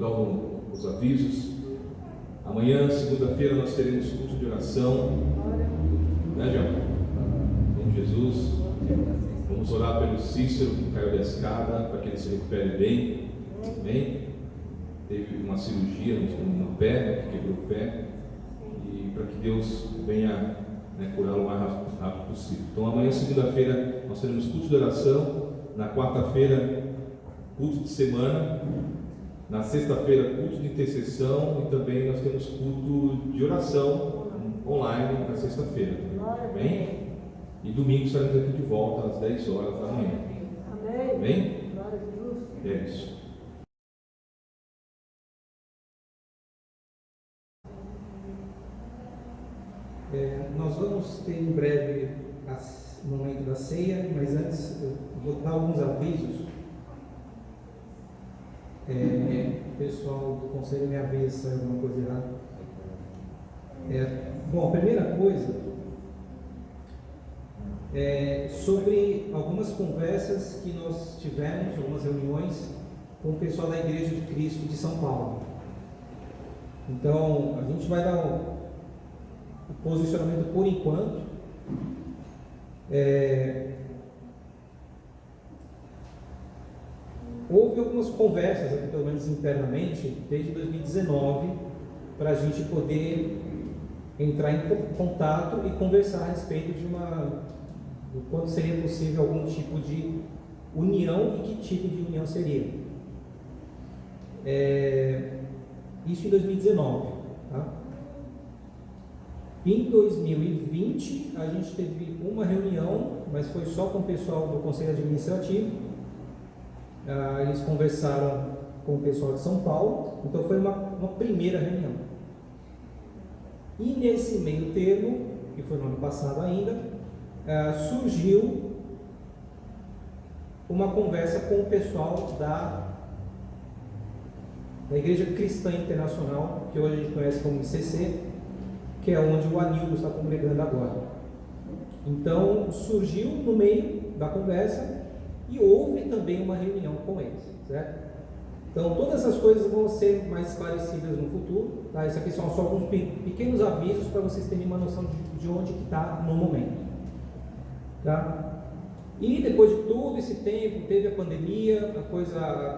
dar os avisos. Amanhã, segunda-feira, nós teremos culto de oração. Né, João? Em nome de Jesus. Vamos orar pelo Cícero que caiu da escada, para que ele se recupere bem. Amém? Teve uma cirurgia no pé, que quebrou o pé. E para que Deus venha curá-lo o mais rápido possível. Então, amanhã, segunda-feira, nós teremos culto de oração. Na quarta-feira, culto de semana. Na sexta-feira, culto de intercessão. E também nós temos culto de oração online na sexta-feira. Amém? E domingo estaremos aqui de volta às 10 horas da manhã. Amém? Amém? Glória a Deus. É isso. Nós vamos ter em breve o momento da ceia, mas antes eu vou dar alguns avisos. O pessoal do conselho me avisa se saiu alguma coisa errada. Bom, a primeira coisa é sobre algumas conversas que nós tivemos, algumas reuniões com o pessoal da Igreja de Cristo de São Paulo. Então, a gente vai dar o posicionamento por enquanto. Houve algumas conversas, aqui, pelo menos internamente, desde 2019, para a gente poder entrar em contato e conversar a respeito de quando seria possível algum tipo de união e que tipo de união seria. Isso em 2019. Tá? Em 2020, a gente teve uma reunião, mas foi só com o pessoal do Conselho Administrativo. Eles conversaram com o pessoal de São Paulo, então foi uma primeira reunião. E nesse meio termo, que foi no ano passado ainda, surgiu uma conversa com o pessoal da Igreja Cristã Internacional, que hoje a gente conhece como ICC, que é onde o Anildo está congregando agora. Então, surgiu no meio da conversa e houve também uma reunião com eles, certo? Então, todas essas coisas vão ser mais esclarecidas no futuro, tá? Isso aqui são só alguns pequenos avisos para vocês terem uma noção de onde que está no momento, tá? E depois de todo esse tempo, teve a pandemia,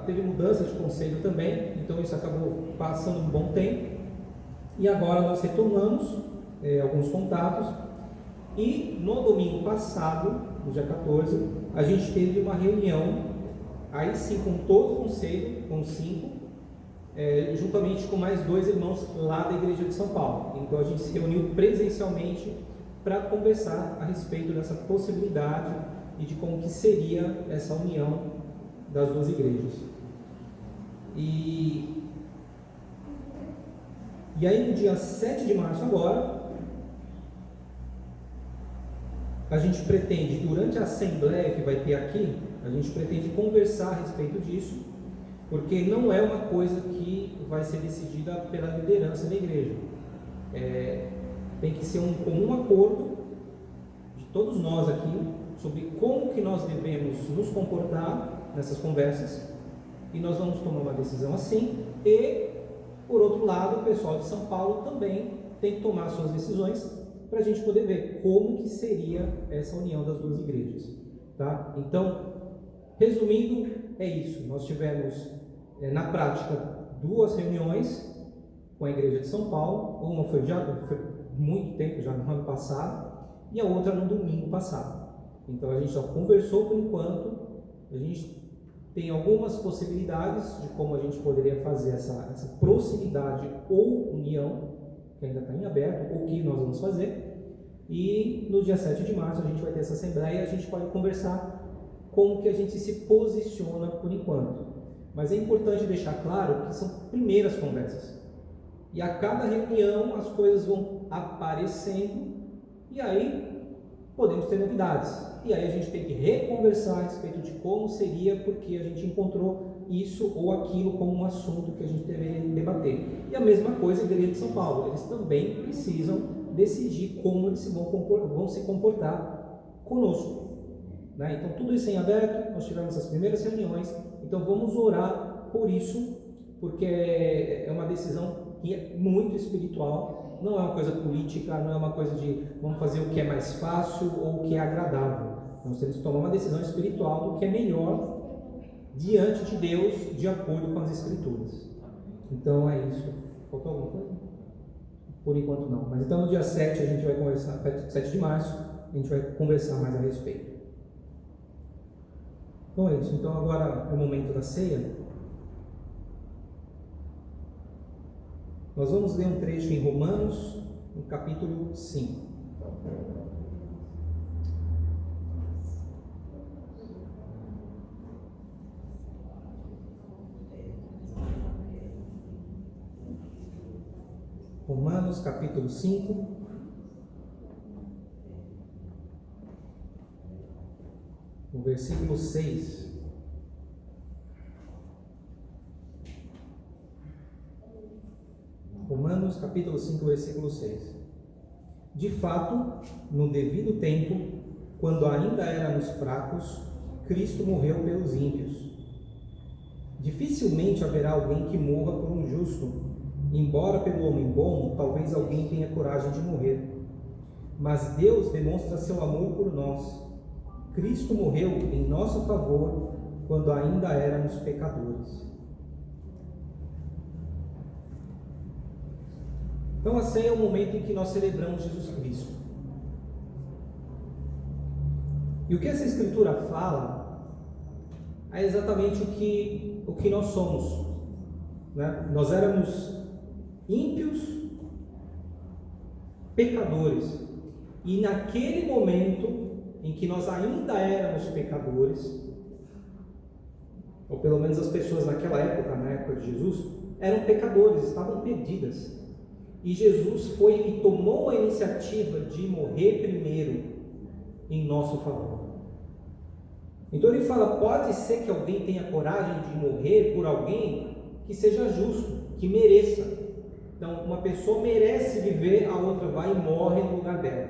teve mudança de conselho também, então isso acabou passando um bom tempo. E agora nós retomamos alguns contatos. E no domingo passado, no dia 14, a gente teve uma reunião, aí sim com todo o conselho, com 5, juntamente com mais 2 irmãos lá da Igreja de São Paulo. Então a gente se reuniu presencialmente para conversar a respeito dessa possibilidade e de como que seria essa união das 2 igrejas. E aí no dia 7 de março agora, a gente pretende, durante a assembleia que vai ter aqui, a gente pretende conversar a respeito disso, porque não é uma coisa que vai ser decidida pela liderança da igreja. Tem que ser um comum acordo de todos nós aqui sobre como que nós devemos nos comportar nessas conversas, e nós vamos tomar uma decisão assim. E por outro lado, o pessoal de São Paulo também tem que tomar suas decisões para a gente poder ver como que seria essa união das 2 igrejas, tá? Então, resumindo, é isso. Nós tivemos, na prática, 2 reuniões com a Igreja de São Paulo. Uma foi muito tempo, já no ano passado, e a outra no domingo passado. Então, a gente só conversou por enquanto. A gente tem algumas possibilidades de como a gente poderia fazer essa proximidade ou união, que ainda está em aberto, ou o que nós vamos fazer. E no dia 7 de março a gente vai ter essa assembleia e a gente pode conversar como que a gente se posiciona por enquanto. Mas é importante deixar claro que são primeiras conversas. E a cada reunião as coisas vão aparecendo e aí podemos ter novidades. E aí a gente tem que reconversar a respeito de como seria, porque a gente encontrou isso ou aquilo como um assunto que a gente deveria debater. E a mesma coisa a Igreja de São Paulo. Eles também precisam decidir como eles vão se comportar conosco. Né? Então tudo isso em aberto, nós tivemos as primeiras reuniões, então vamos orar por isso, porque é uma decisão que é muito espiritual, não é uma coisa política, não é uma coisa de vamos fazer o que é mais fácil ou o que é agradável. Nós temos que tomar uma decisão espiritual do que é melhor diante de Deus, de acordo com as Escrituras. Então é isso. Faltou alguma coisa? Por enquanto não. Mas então no dia 7 a gente vai conversar, 7 de março, a gente vai conversar mais a respeito. Então é isso. Então agora é o momento da ceia. Nós vamos ler um trecho em Romanos, no capítulo 5. Romanos capítulo 5, no versículo 6. Romanos capítulo 5, versículo 6. De fato, no devido tempo, quando ainda éramos fracos, Cristo morreu pelos ímpios. Dificilmente haverá alguém que morra por um justo. Embora pelo homem bom, talvez alguém tenha coragem de morrer. Mas Deus demonstra seu amor por nós. Cristo morreu em nosso favor quando ainda éramos pecadores. Então a ceia é o momento em que nós celebramos Jesus Cristo. E o que essa escritura fala é exatamente o que nós somos, né? Nós éramos ímpios, pecadores, e naquele momento em que nós ainda éramos pecadores, ou pelo menos as pessoas naquela época, na época de Jesus, eram pecadores, estavam perdidas, e Jesus foi e tomou a iniciativa de morrer primeiro em nosso favor. Então ele fala, pode ser que alguém tenha coragem de morrer por alguém que seja justo, que mereça. Então, uma pessoa merece viver, a outra vai e morre no lugar dela.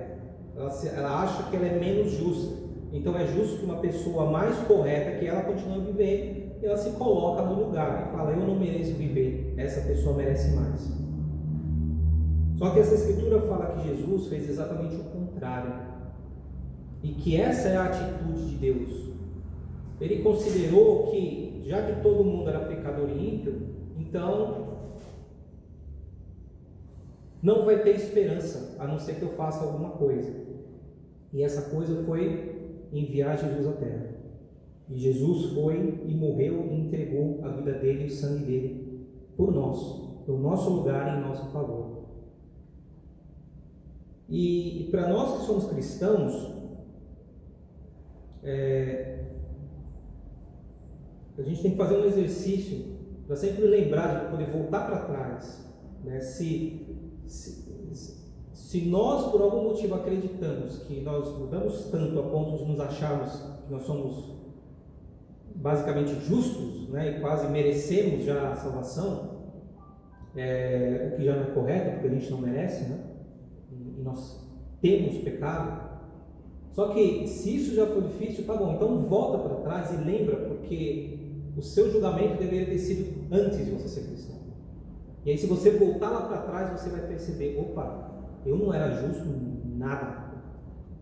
Ela acha que ela é menos justa. Então, é justo que uma pessoa mais correta que ela continue a viver, ela se coloca no lugar e fala, eu não mereço viver, essa pessoa merece mais. Só que essa escritura fala que Jesus fez exatamente o contrário. E que essa é a atitude de Deus. Ele considerou que, já que todo mundo era pecador e ímpio, então não vai ter esperança, a não ser que eu faça alguma coisa. E essa coisa foi enviar Jesus à terra. E Jesus foi e morreu e entregou a vida dele e o sangue dele por nós, no nosso lugar e em nosso favor. E para nós que somos cristãos, a gente tem que fazer um exercício para sempre lembrar de poder voltar para trás, né? Se nós por algum motivo acreditamos que nós mudamos tanto a ponto de nos acharmos que nós somos basicamente justos, né, e quase merecemos já a salvação, o que já não é correto, porque a gente não merece, né? E nós temos pecado. Só que se isso já for difícil, tá bom, então volta para trás e lembra, porque o seu julgamento deveria ter sido antes de você ser cristão. E aí, se você voltar lá para trás, você vai perceber, opa, eu não era justo nada,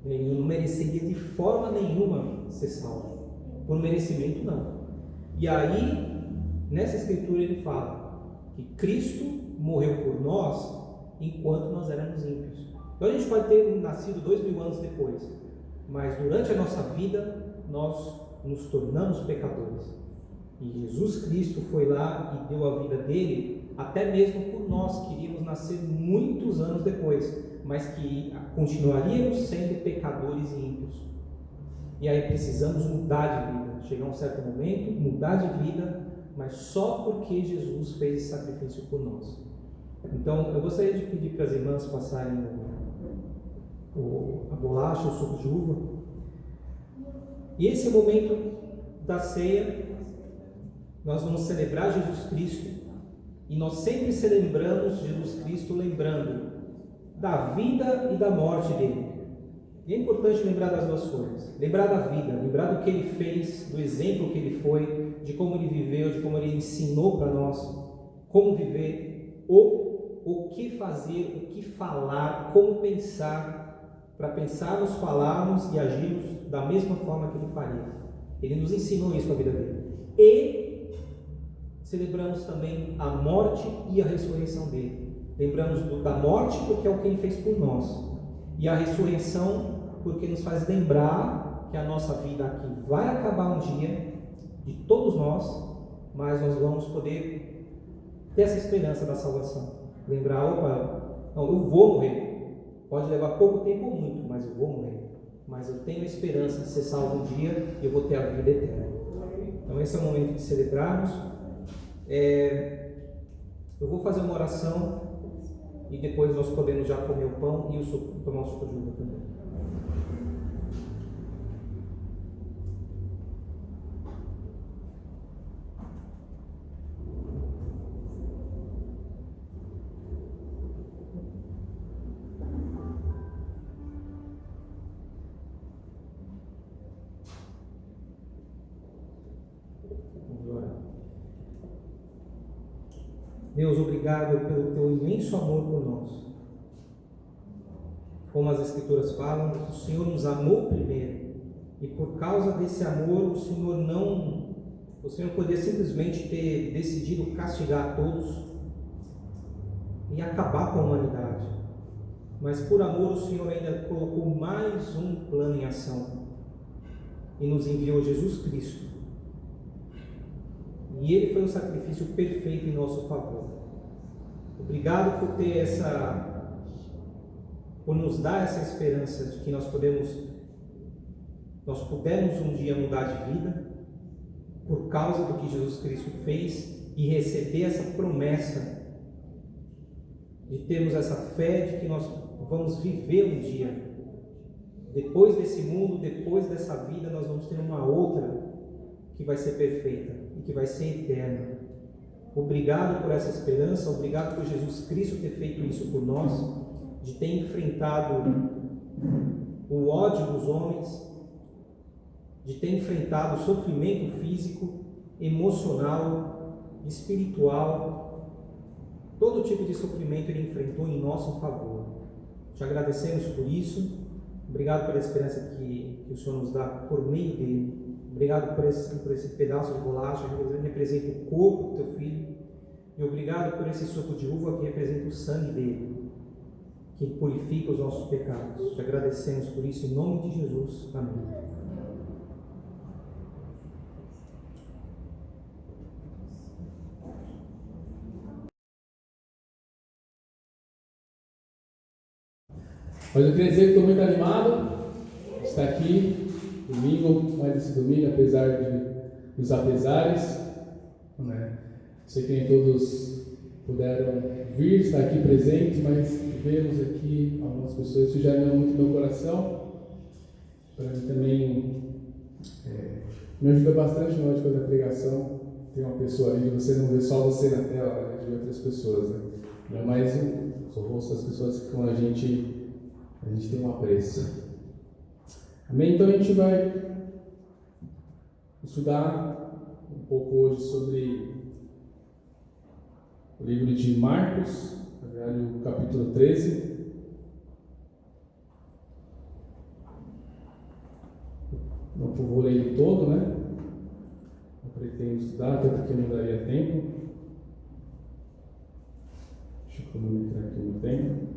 eu não mereceria de forma nenhuma ser salvo, por merecimento não. E aí, nessa escritura ele fala que Cristo morreu por nós enquanto nós éramos ímpios. Então a gente pode ter nascido 2000 anos depois, mas durante a nossa vida nós nos tornamos pecadores. E Jesus Cristo foi lá e deu a vida dele, até mesmo por nós que iríamos nascer muitos anos depois, mas que continuaríamos sendo pecadores e ímpios. E aí precisamos mudar de vida, chegar a um certo momento, mudar de vida, mas só porque Jesus fez esse sacrifício por nós. Então eu gostaria de pedir para as irmãs passarem a bolacha, o suco de uva. E esse momento da ceia, nós vamos celebrar Jesus Cristo, e nós sempre celebramos Jesus Cristo lembrando da vida e da morte dele. E é importante lembrar das duas coisas, lembrar da vida, lembrar do que ele fez, do exemplo que ele foi, de como ele viveu, de como ele ensinou para nós, como viver, o que fazer, o que falar, como pensar, para pensarmos, falarmos e agirmos da mesma forma que Ele faria. Ele nos ensinou isso com a vida dele. E celebramos também a morte e a ressurreição dele. Lembramos da morte porque é o que Ele fez por nós, e a ressurreição porque nos faz lembrar que a nossa vida aqui vai acabar um dia, de todos nós, mas nós vamos poder ter essa esperança da salvação. Lembrar, opa, não, eu vou morrer. Pode levar pouco tempo ou muito, mas eu vou morrer. Mas eu tenho a esperança de ser salvo um dia e eu vou ter a vida eterna. Então esse é o momento de celebrarmos. Eu vou fazer uma oração e depois nós podemos já comer o pão e tomar o suco de uva também. Deus, obrigado pelo teu imenso amor por nós. Como as Escrituras falam, o Senhor nos amou primeiro, e por causa desse amor, o Senhor podia simplesmente ter decidido castigar todos e acabar com a humanidade. Mas por amor, o Senhor ainda colocou mais um plano em ação e nos enviou Jesus Cristo. E Ele foi um sacrifício perfeito em nosso favor. Obrigado por nos dar essa esperança de que nós pudemos um dia mudar de vida por causa do que Jesus Cristo fez e receber essa promessa de termos essa fé de que nós vamos viver um dia. Depois desse mundo, depois dessa vida, nós vamos ter uma outra que vai ser perfeita e que vai ser eterna. Obrigado por essa esperança, obrigado por Jesus Cristo ter feito isso por nós, de ter enfrentado o ódio dos homens, de ter enfrentado o sofrimento físico, emocional, espiritual, todo tipo de sofrimento Ele enfrentou em nosso favor. Te agradecemos por isso, obrigado pela esperança que o Senhor nos dá por meio dele. Obrigado por esse pedaço de bolacha que representa o corpo do teu filho. E obrigado por esse suco de uva que representa o sangue dele, que purifica os nossos pecados. Te agradecemos por isso em nome de Jesus. Amém. Mas eu queria dizer que estou muito animado de estar aqui domingo, mais esse domingo, apesar dos apesares, né? Sei que nem todos puderam vir, estar aqui presentes, mas vemos aqui algumas pessoas, isso já anima muito meu coração. Para mim também me ajuda bastante na hora de fazer a pregação. Tem uma pessoa ali, você não vê só você na tela, né, de outras pessoas, né? Não é mais o rosto das pessoas que com a gente tem um apreço. Amém? Então a gente vai estudar um pouco hoje sobre o livro de Marcos, o capítulo 13. Não vou ler ele todo, né? Eu pretendo estudar, até porque não daria tempo. Deixa eu cronometrar aqui no tempo.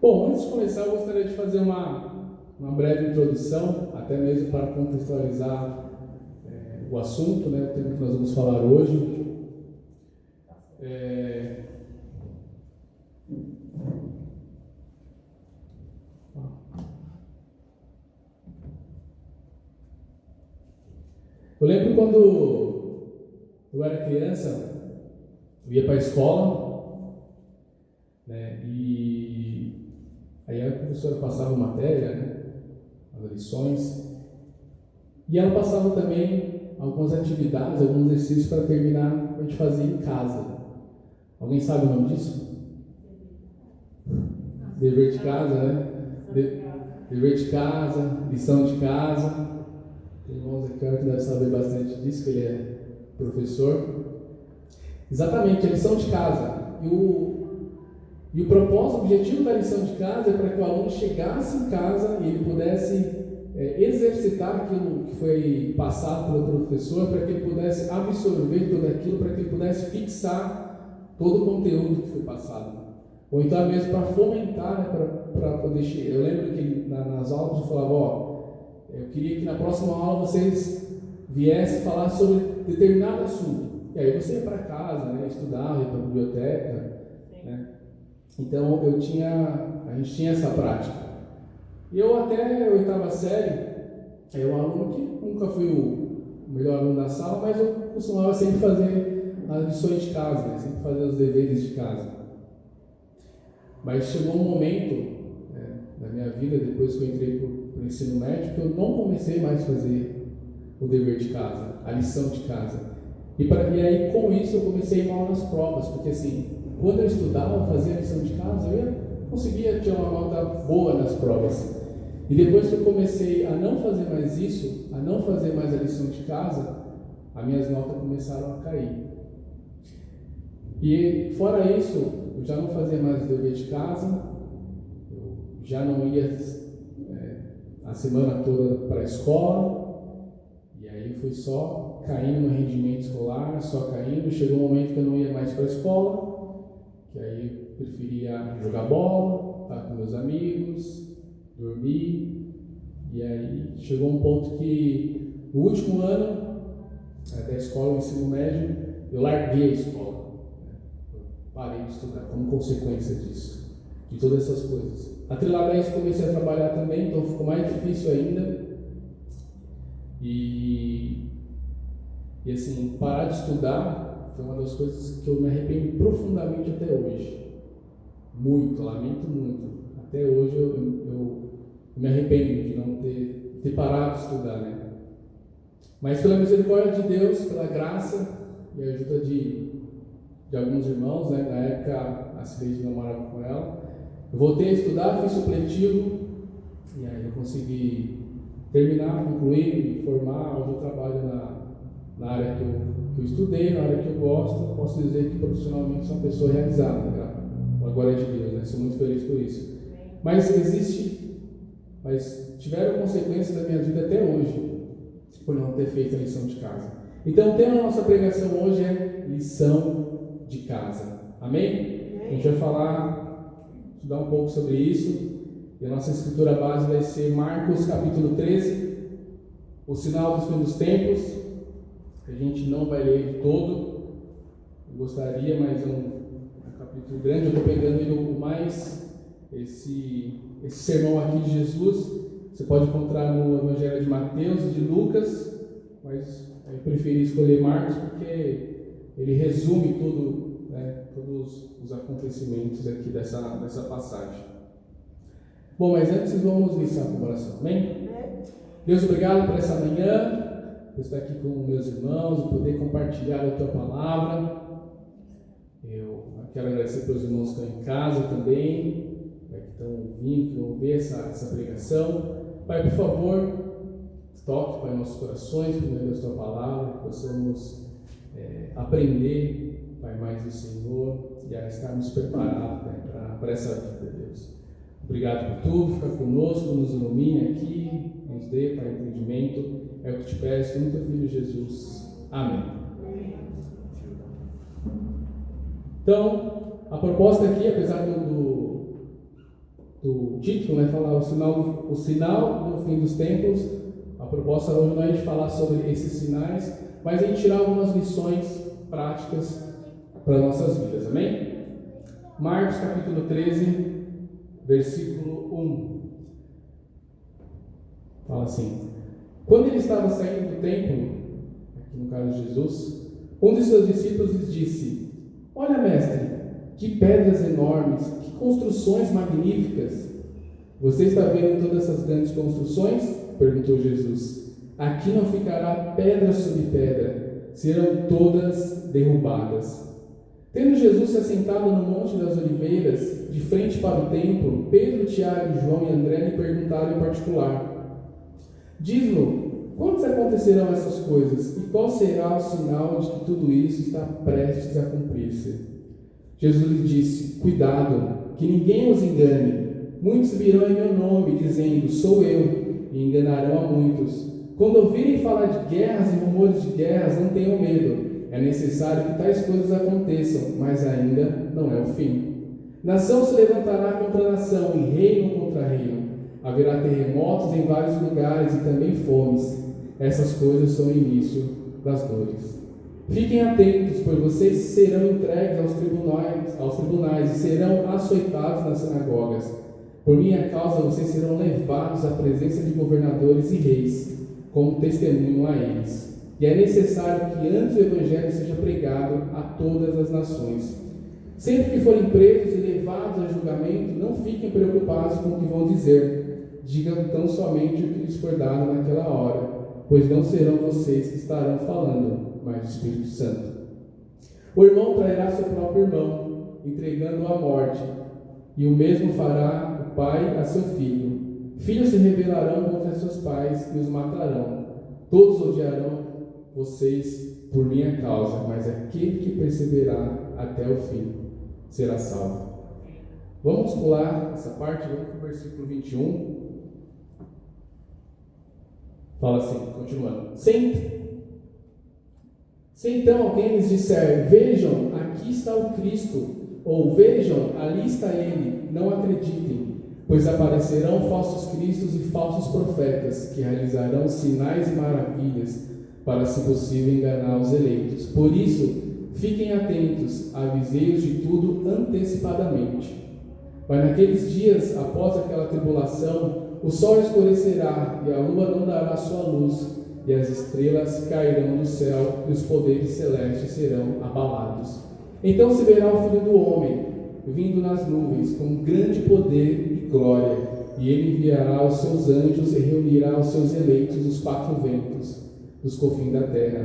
Bom, antes de começar, eu gostaria de fazer uma breve introdução, até mesmo para contextualizar o assunto, né, o tema que nós vamos falar hoje. Eu lembro quando eu era criança, eu ia para a escola, né, e aí a professora passava matéria, né, as lições, e ela passava também algumas atividades, alguns exercícios para terminar, a gente fazia em casa. Alguém sabe o nome disso? Dever de casa, né? Dever de casa, lição de casa. Tem irmãos aqui que devem saber bastante disso, que ele é professor. Exatamente, a lição de casa. E o propósito, o objetivo da lição de casa é para que o aluno chegasse em casa e ele pudesse exercitar aquilo que foi passado pelo professor, para que ele pudesse absorver tudo aquilo, para que ele pudesse fixar todo o conteúdo que foi passado. Ou então mesmo para fomentar, né, para poder chegar. Eu lembro que nas aulas eu falava, eu queria que na próxima aula vocês viessem falar sobre determinado assunto. E aí você ia para casa, né, estudava, ia para a biblioteca, né? Então a gente tinha essa prática. E eu até a 8ª série, eu um aluno que nunca fui o melhor aluno da sala, mas eu costumava sempre fazer as lições de casa, né, sempre fazer os deveres de casa. Mas chegou um momento na minha vida, depois que eu entrei para o ensino médio, que eu não comecei mais a fazer o dever de casa, a lição de casa. E aí, com isso, eu comecei mal nas provas, porque assim, quando eu estudava, fazia a lição de casa, eu conseguia tirar uma nota boa nas provas. E depois que eu comecei a não fazer mais isso, a não fazer mais a lição de casa, as minhas notas começaram a cair. E fora isso, eu já não fazia mais o dever de casa, eu já não ia a semana toda para a escola, e aí fui só caindo no rendimento escolar, só caindo. Chegou um momento que eu não ia mais para a escola, que aí eu preferia jogar bola, estar com meus amigos, dormir, e aí chegou um ponto que no último ano da escola, o ensino médio, eu larguei a escola. Parei de estudar, como consequência disso, de todas essas coisas. Atrelado a isso, comecei a trabalhar também, então ficou mais difícil ainda. E assim, parar de estudar foi uma das coisas que eu me arrependo profundamente até hoje. Muito, lamento muito. Até hoje eu me arrependo de não ter parado de estudar, né? Mas pela misericórdia de Deus, pela graça e a ajuda de alguns irmãos, né? Na época a Cileide namorava com ela, eu voltei a estudar, fiz supletivo, e aí eu consegui terminar, concluir, me formar. Hoje eu trabalho na área que eu estudei, na área que eu gosto. Posso dizer que profissionalmente sou uma pessoa realizada, né? Com a glória de Deus, né? Sou muito feliz por isso. Mas tiveram consequências da minha vida até hoje, por não ter feito a lição de casa. Então o tema da nossa pregação hoje é lição de casa. Amém? A gente vai estudar um pouco sobre isso. E a nossa escritura base vai ser Marcos capítulo 13, o sinal dos fins dos tempos. A gente não vai ler ele todo, eu gostaria, mas é um capítulo grande. Eu estou pegando ele mais, esse sermão aqui de Jesus. Você pode encontrar no Evangelho de Mateus e de Lucas, mas eu preferi escolher Marcos porque ele resume tudo, né, todos os acontecimentos aqui dessa passagem. Bom, mas antes vamos iniciar com a oração, amém? Deus, obrigado por essa manhã, por estar aqui com meus irmãos e poder compartilhar a Tua Palavra. Eu quero agradecer pelos irmãos que estão em casa também, que estão ouvindo, que vão ver essa pregação. Pai, por favor, toque, Pai, nossos corações, por meio da Tua Palavra, que possamos aprender, Pai, mais do Senhor e a estarmos preparados, Pai, para essa vida, Deus. Obrigado por tudo, fica conosco, nos ilumine aqui, nos dê, Pai, entendimento. É o que te peço, no Teu Filho Jesus. Amém. Então, a proposta aqui, apesar do título, né, falar o sinal do fim dos tempos, a proposta hoje não é de falar sobre esses sinais, mas a gente tirar algumas lições práticas para nossas vidas, amém? Marcos capítulo 13, versículo 1. Fala assim: quando ele estava saindo do templo, aqui no caso de Jesus, um de seus discípulos lhes disse: olha, mestre, que pedras enormes, que construções magníficas. Você está vendo todas essas grandes construções? Perguntou Jesus. Aqui não ficará pedra sobre pedra, serão todas derrubadas. Tendo Jesus se assentado no Monte das Oliveiras, de frente para o templo, Pedro, Tiago, João e André lhe perguntaram em particular: diz-nos, quando acontecerão essas coisas? E qual será o sinal de que tudo isso está prestes a cumprir-se? Jesus lhe disse: cuidado, que ninguém os engane. Muitos virão em meu nome, dizendo: sou eu, e enganarão a muitos. Quando ouvirem falar de guerras e rumores de guerras, não tenham medo. É necessário que tais coisas aconteçam, mas ainda não é o fim. Nação se levantará contra nação, e reino contra reino. Haverá terremotos em vários lugares e também fomes. Essas coisas são o início das dores. Fiquem atentos, pois vocês serão entregues aos tribunais e serão açoitados nas sinagogas. Por minha causa, vocês serão levados à presença de governadores e reis, como testemunho a eles. E é necessário que antes o Evangelho seja pregado a todas as nações. Sempre que forem presos e levados a julgamento, não fiquem preocupados com o que vão dizer. Digam tão somente o que lhes for dado naquela hora, pois não serão vocês que estarão falando, mas o Espírito Santo. O irmão trairá seu próprio irmão, entregando-o à morte, e o mesmo fará o pai a seu filho. Filhos se rebelarão contra seus pais e os matarão. Todos odiarão vocês por minha causa, mas aquele que perseverar até o fim será salvo. Vamos pular essa parte, vamos para o versículo 21. Fala assim, continuando. Se então alguém lhes disser: vejam, aqui está o Cristo, ou vejam, ali está ele, não acreditem, pois aparecerão falsos cristos e falsos profetas, que realizarão sinais e maravilhas, para, se possível, enganar os eleitos. Por isso, fiquem atentos, avisei-os de tudo antecipadamente. Mas naqueles dias, após aquela tribulação, o sol escurecerá, e a lua não dará sua luz, e as estrelas cairão do céu, e os poderes celestes serão abalados. Então se verá o Filho do Homem, vindo nas nuvens, com grande poder e glória, e ele enviará os seus anjos e reunirá os seus eleitos dos quatro ventos, dos confins da terra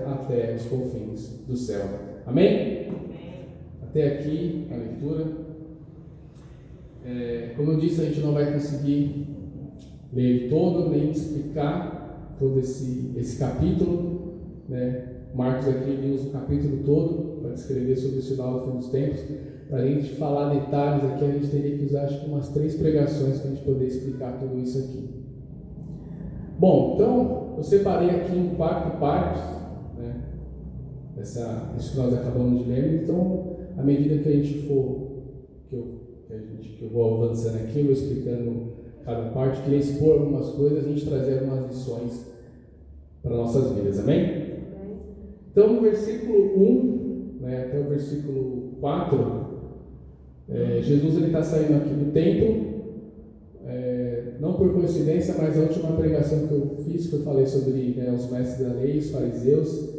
até os confins do céu. Amém? Até aqui a leitura. Como eu disse, a gente não vai conseguir ler ele todo, nem explicar todo esse capítulo, né? Marcos aqui ele usa o capítulo todo para descrever sobre o sinal do fim dos tempos. Para a gente falar detalhes aqui, a gente teria que usar acho que umas 3 pregações para a gente poder explicar tudo isso aqui. Bom, então eu separei aqui em 4 partes, né? Isso que nós acabamos de ler. Então, à medida que a gente for, que eu vou avançando aqui, eu vou explicando cada parte, queria expor algumas coisas, a gente trazer algumas lições para nossas vidas, amém? Então, no versículo 1, né, até o versículo 4, Jesus está saindo aqui do templo, não por coincidência, mas a última pregação que eu fiz, que eu falei sobre os mestres da lei, os fariseus,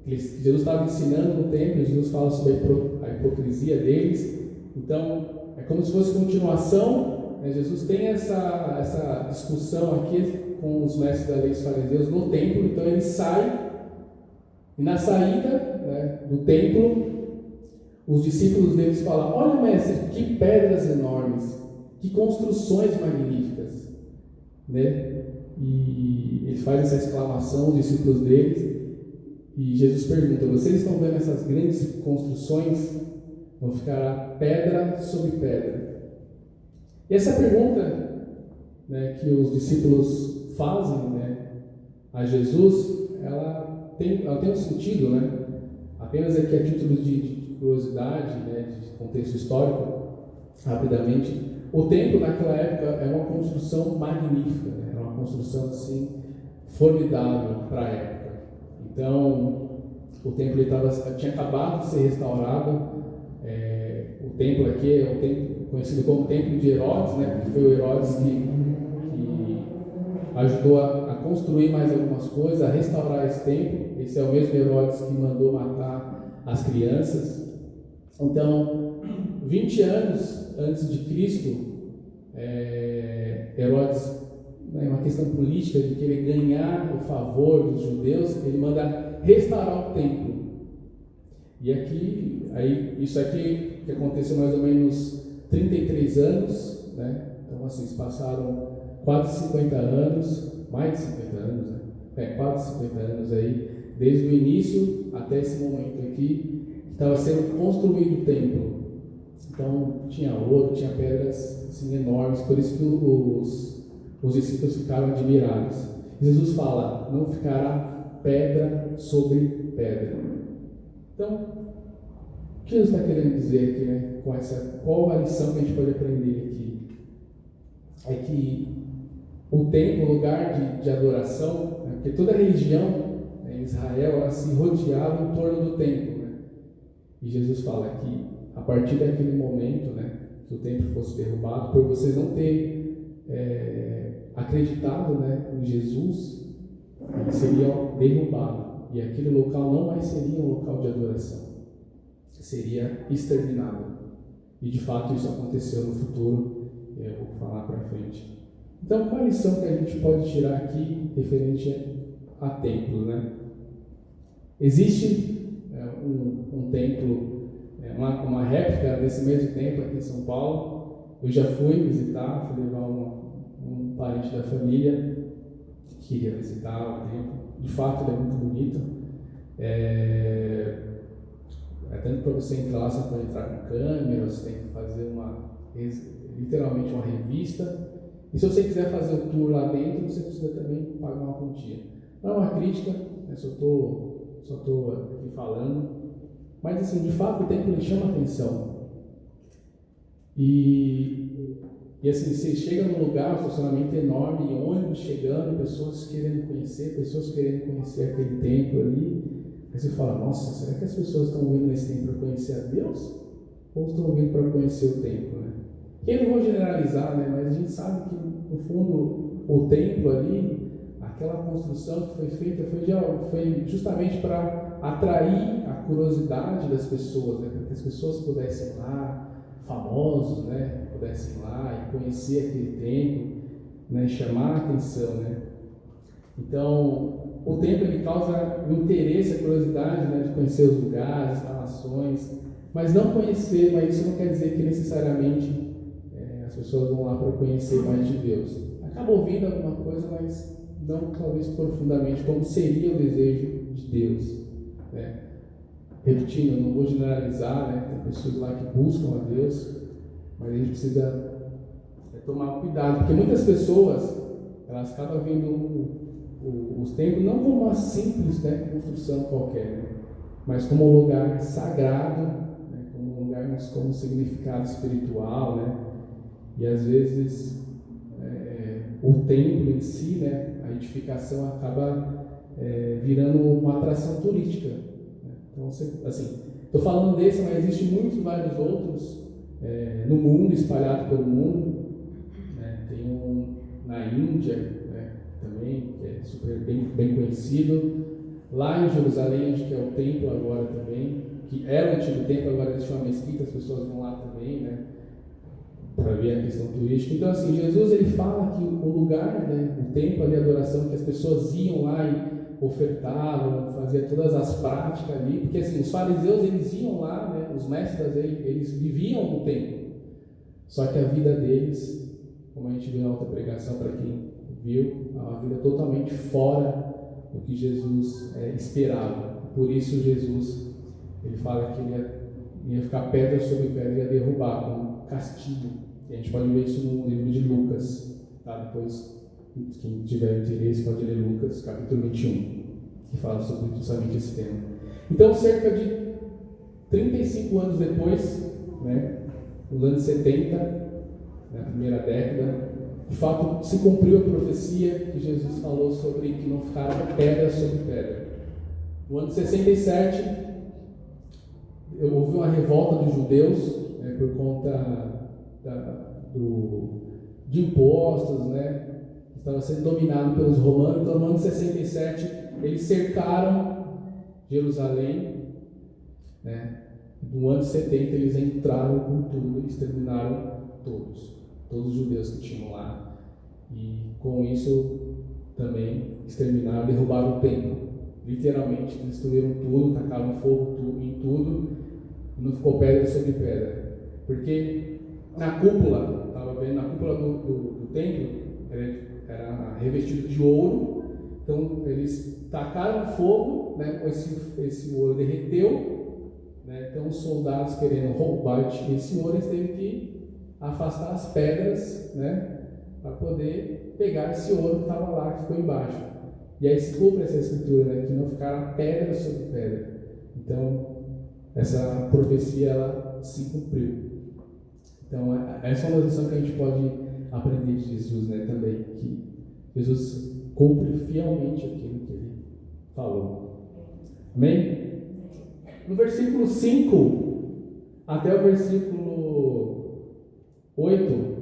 Jesus estava ensinando no templo, e Jesus fala sobre a hipocrisia deles. Então, é como se fosse continuação, né? Jesus tem essa discussão aqui com os mestres da lei e os fariseus no templo. Então ele sai, e na saída, né, do templo, os discípulos deles falam: olha, mestre, que pedras enormes, que construções magníficas, né? E ele faz essa exclamação, os discípulos deles, e Jesus pergunta: vocês estão vendo essas grandes construções? Vão ficar pedra sobre pedra. E essa pergunta, né, que os discípulos fazem, né, a Jesus, ela tem um sentido, né? Apenas aqui a título de curiosidade, né, de contexto histórico, rapidamente. O templo naquela época era uma construção magnífica, né? Era uma construção assim formidável para a época. Então, o templo tinha acabado de ser restaurado. O templo aqui é o templo conhecido como Templo de Herodes, né? Porque foi o Herodes que ajudou a construir mais algumas coisas, a restaurar esse templo. Esse é o mesmo Herodes que mandou matar as crianças. Então, 20 anos antes de Cristo, Herodes, né, uma questão política de querer ganhar o favor dos judeus, ele manda restaurar o templo. E isso aqui que aconteceu mais ou menos 33 anos, né? Então assim, se passaram quase 50 anos, mais de 50 anos, né? Quase 50 anos aí, desde o início até esse momento aqui, que estava sendo construído o templo. Então, tinha ouro, tinha pedras assim, enormes, por isso que os discípulos ficaram admirados. Jesus fala, não ficará pedra sobre pedra. Então, o que Jesus está querendo dizer aqui, né? Qual a lição que a gente pode aprender aqui? É que o templo, o lugar de adoração, né? Porque toda religião, né, em Israel, ela se rodeava em torno do templo, né? E Jesus fala que a partir daquele momento, né, que o templo fosse derrubado, por vocês não ter acreditado, né, em Jesus, ele seria derrubado e aquele local não mais seria um local de adoração, seria exterminado. E de fato isso aconteceu no futuro, eu vou falar para frente. Então, qual a lição que a gente pode tirar aqui referente a templo, né? Existe um templo, uma réplica desse mesmo templo aqui em São Paulo. Eu já fui visitar, fui levar um parente da família que queria visitar o templo. De fato, ele é muito bonito. Tanto para você entrar lá, você pode entrar com câmera, você tem que fazer literalmente uma revista. E se você quiser fazer o tour lá dentro, você precisa também pagar uma quantia. Não é uma crítica, né? Só estou aqui falando. Mas assim, de fato o templo chama atenção. E assim, você chega num lugar, um estacionamento enorme, e ônibus chegando, pessoas querendo conhecer aquele templo ali. Aí você fala, nossa, será que as pessoas estão vindo nesse templo para conhecer a Deus? Ou estão vindo para conhecer o templo, né? E eu não vou generalizar, né? Mas a gente sabe que, no fundo, o templo ali, aquela construção que foi feita, foi justamente para atrair a curiosidade das pessoas, né? Para que as pessoas pudessem ir lá, famosos, né? Pudessem ir lá e conhecer aquele templo, né? Chamar a atenção, né? Então, o templo ele causa o interesse, a curiosidade, né? De conhecer os lugares, instalações, mas isso não quer dizer que necessariamente as pessoas vão lá para conhecer mais de Deus. Acaba ouvindo alguma coisa, mas não talvez profundamente como seria o desejo de Deus, né? Repetindo, eu não vou generalizar, né? Tem pessoas lá que buscam a Deus, mas a gente precisa tomar cuidado, porque muitas pessoas elas acabam vendo os templos não como uma simples, né, construção qualquer, né? Mas como um lugar sagrado, né? Como um lugar com um significado espiritual, né? E às vezes o templo em si, né, a edificação acaba virando uma atração turística, né? Então, assim, estou falando desse, mas existem vários outros no mundo, espalhados pelo mundo, né? Tem um na Índia, né, também, que é super bem conhecido. Lá em Jerusalém, acho que é o templo agora também, que era o antigo templo, agora existe uma mesquita, as pessoas vão lá também, né, para ver a questão turística. Então, assim, Jesus ele fala que o lugar, né, o templo de adoração, que as pessoas iam lá e ofertavam, faziam todas as práticas ali, porque assim, os fariseus eles iam lá, né, os mestres eles viviam no templo, só que a vida deles, como a gente viu na outra pregação, para quem viu, é uma vida totalmente fora do que Jesus esperava. Por isso Jesus ele fala que ele ia ficar pedra sobre pedra, ia derrubar como castigo. E a gente pode ver isso no livro de Lucas, tá? Depois, quem tiver interesse pode ler Lucas, capítulo 21, que fala sobre justamente esse tema. Então, cerca de 35 anos depois, né, nos anos 70, na primeira década, de fato se cumpriu a profecia que Jesus falou sobre que não ficaram pedra sobre pedra. No ano 67, houve uma revolta dos judeus, né, por conta de impostos, né, que estava sendo dominado pelos romanos. Então, no ano 67, eles cercaram Jerusalém, né. No ano 70, eles entraram com tudo e exterminaram todos os judeus que tinham lá. E com isso também exterminaram, derrubaram o templo. Literalmente, destruíram tudo, tacaram fogo em tudo, e não ficou pedra sobre pedra. Porque na cúpula, estava vendo, na cúpula do templo, era revestido de ouro. Então eles tacaram fogo, né? Esse ouro derreteu, né? Então os soldados querendo roubar esse ouro, eles teve que afastar as pedras, né? Para poder pegar esse ouro que estava lá, que ficou embaixo. E aí se cumpre essa escritura, né? Que não ficará pedra sobre pedra. Então essa profecia ela se cumpriu. Então essa é uma lição que a gente pode aprender de Jesus, né? Também que Jesus cumpre fielmente aquilo que ele falou. Amém? No versículo 5 até o versículo 8,